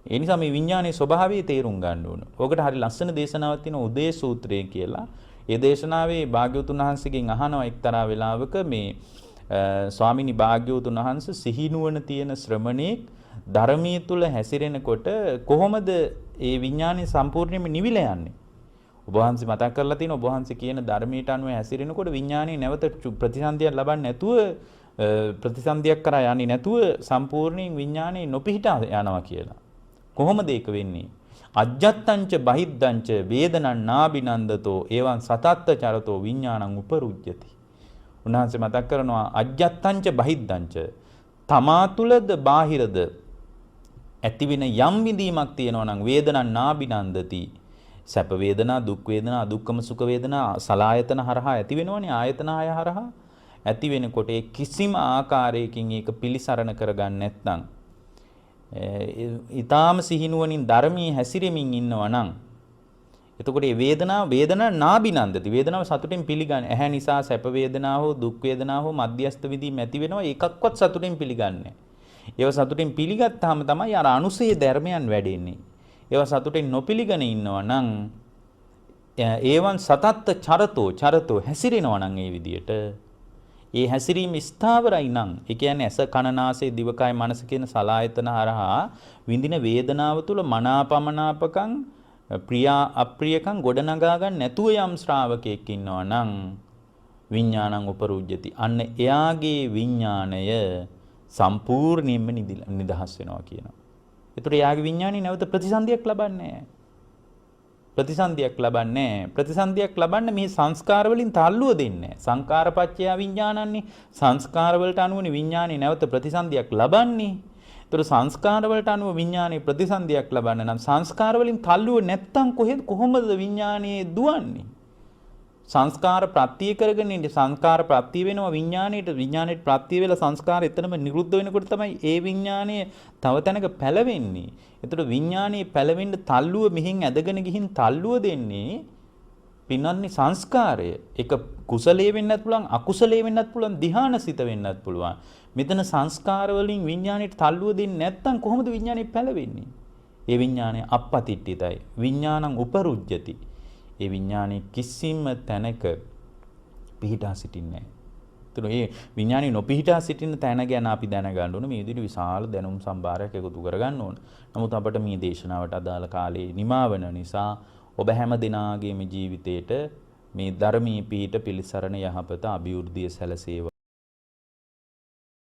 ඒ නිසා මේ විඥානයේ ස්වභාවය තේරුම් ගන්න ඕන. ඔකට හරි ලස්සන දේශනාවක් තියෙනවා උදේ සූත්‍රය කියලා. ඒ දේශනාවේ භාග්‍යවතුන් වහන්සේගෙන් අහනවා එක්තරා වෙලාවක මේ ස්වාමිනී භාග්‍යවතුන් වහන්සේ සිහිනුවන තියෙන ශ්‍රමණේක් ධර්මයේ තුල හැසිරෙනකොට කොහොමද ඒ විඥානේ සම්පූර්ණයෙන්ම නිවිලා යන්නේ? ඔබ වහන්සේ මතක් කරලා තියෙනවා ඔබ වහන්සේ කියන ධර්මයට අනුව හැසිරෙනකොට විඥානේ නැවත ප්‍රතිසන්දියක් ලබන්නේ නැතුව ප්‍රතිසන්දියක් කරා යන්නේ නැතුව සම්පූර්ණයෙන් විඥානේ නොපිහිටා යනවා කියලා. කොහොමද ඒක වෙන්නේ? අජ්ජත්තංච බහිද්දංච වේදනං නාබිනන්දතෝ එවං සතත්ත චරතෝ විඥානං උපරුජ්ජති. උන්වහන්සේ මතක් කරනවා අජ්ජත්තංච බහිද්දංච තමා තුලද බාහිරද ඇති වෙන යම් විඳීමක් තියෙනවා නම් වේදනං නාබිනන්දති. සැප වේදනා, දුක් වේදනා, අදුක්කම සුඛ වේදනා සලායතන හරහා ඇති වෙනවනේ ආයතන හය හරහා ඇති වෙනකොට කිසිම ආකාරයකින් ඒක පිළිසරණ කරගන්න නැත්නම් ඊටාම සිහිනුවණින් ධර්මයේ හැසිරෙමින් ඉන්නවා නම් එතකොට මේ වේදනා නාබිනන්දති. වේදනාව සතුටින් පිළිගන්නේ. ඇහැ නිසා සැප වේදනාව හෝ දුක් වේදනාව හෝ මධ්‍යස්ථ විදීම ඇති වෙනවා. ඒකක්වත් සතුටින් පිළිගන්නේ. ඒව සතුටින් පිළිගත්තාම තමයි අර අනුසය ධර්මයන් වැඩෙන්නේ. ඒව සතුටින් නොපිළිගෙන ඉන්නවා නම් ඒවන් සතත්ත චරතෝ හැසිරෙනවා නම් ඒ විදියට ඒ හැසිරීම ස්ථාවරයි නම් ඒ කියන්නේ ඇස කන නාසය දිවකය මනස කියන සලායතන හරහා විඳින වේදනාව තුල මනාපමනාපකම් ප්‍රියා අප්‍රියකම් ගොඩනගා ගන්න නැතුව යම් ශ්‍රාවකයෙක් ඉන්නවා නම් විඥානං උපරුජ්ජති. අන්න එයාගේ විඥාණය සම්පූර්ණයෙන්ම නිදහස් වෙනවා කියනවා. ඒතර එයාගේ විඥාණය නැවත ප්‍රතිසන්දියක් ලබන්නේ නැහැ. ප්‍රතිසන්දියක් ලබන්නේ ප්‍රතිසන්දියක් ලබන්න මේ සංස්කාර වලින් තල්ලුව දෙන්නේ සංකාරපච්චය විඥානන්නේ සංස්කාර වලට අනුවනේ විඥානේ නැවත ප්‍රතිසන්දියක් ලබන්නේ. ඒතර සංස්කාර වලට අනුව විඥානේ ප්‍රතිසන්දියක් ලබන්න නම් සංස්කාර වලින් තල්ලුව නැත්තම් කොහොමද විඥානේ දුවන්නේ? සංස්කාර ප්‍රත්‍ය කරගෙන ඉන්නේ සංස්කාර ප්‍රත්‍ය වෙනවා විඥාණයට ප්‍රත්‍ය වෙලා සංස්කාර එතනම නිරුද්ධ වෙනකොට තමයි ඒ විඥාණය තව තැනක පැලවෙන්නේ. එතකොට විඥාණයේ පැලවෙන්න තල්ලුව මෙහින් ඇදගෙන ගිහින් තල්ලුව දෙන්නේ පින්නන්නේ සංස්කාරය. ඒක කුසලයේ වෙන්නත් පුළුවන් අකුසලයේ වෙන්නත් පුළුවන් ධ්‍යානසිත වෙන්නත් පුළුවන්. මෙතන සංස්කාර වලින් විඥාණයට තල්ලුව දෙන්නේ නැත්නම් කොහොමද විඥාණය පැලවෙන්නේ? ඒ විඥාණය අපපතිට්ඨිතයි. විඥානං උපරුජ්ජති. ඒ විඥානේ කිසිම තැනක පිහිටා සිටින්නේ නැහැ. ඒතර මේ විඥානේ නොපිහිටා සිටින තැන ගැන අපි දැනගන්න ඕන. මේ විදිහට විශාල දැනුම් සම්භාරයක් එකතු කරගන්න ඕන. නමුත් අපිට මේ දේශනාවට අදාළ කාලේ නිමාවන නිසා ඔබ හැම දිනාගේම ජීවිතේට මේ ධර්මී පිහිට පිළිසරණ යහපත අභිවෘද්ධිය සැලසේවා.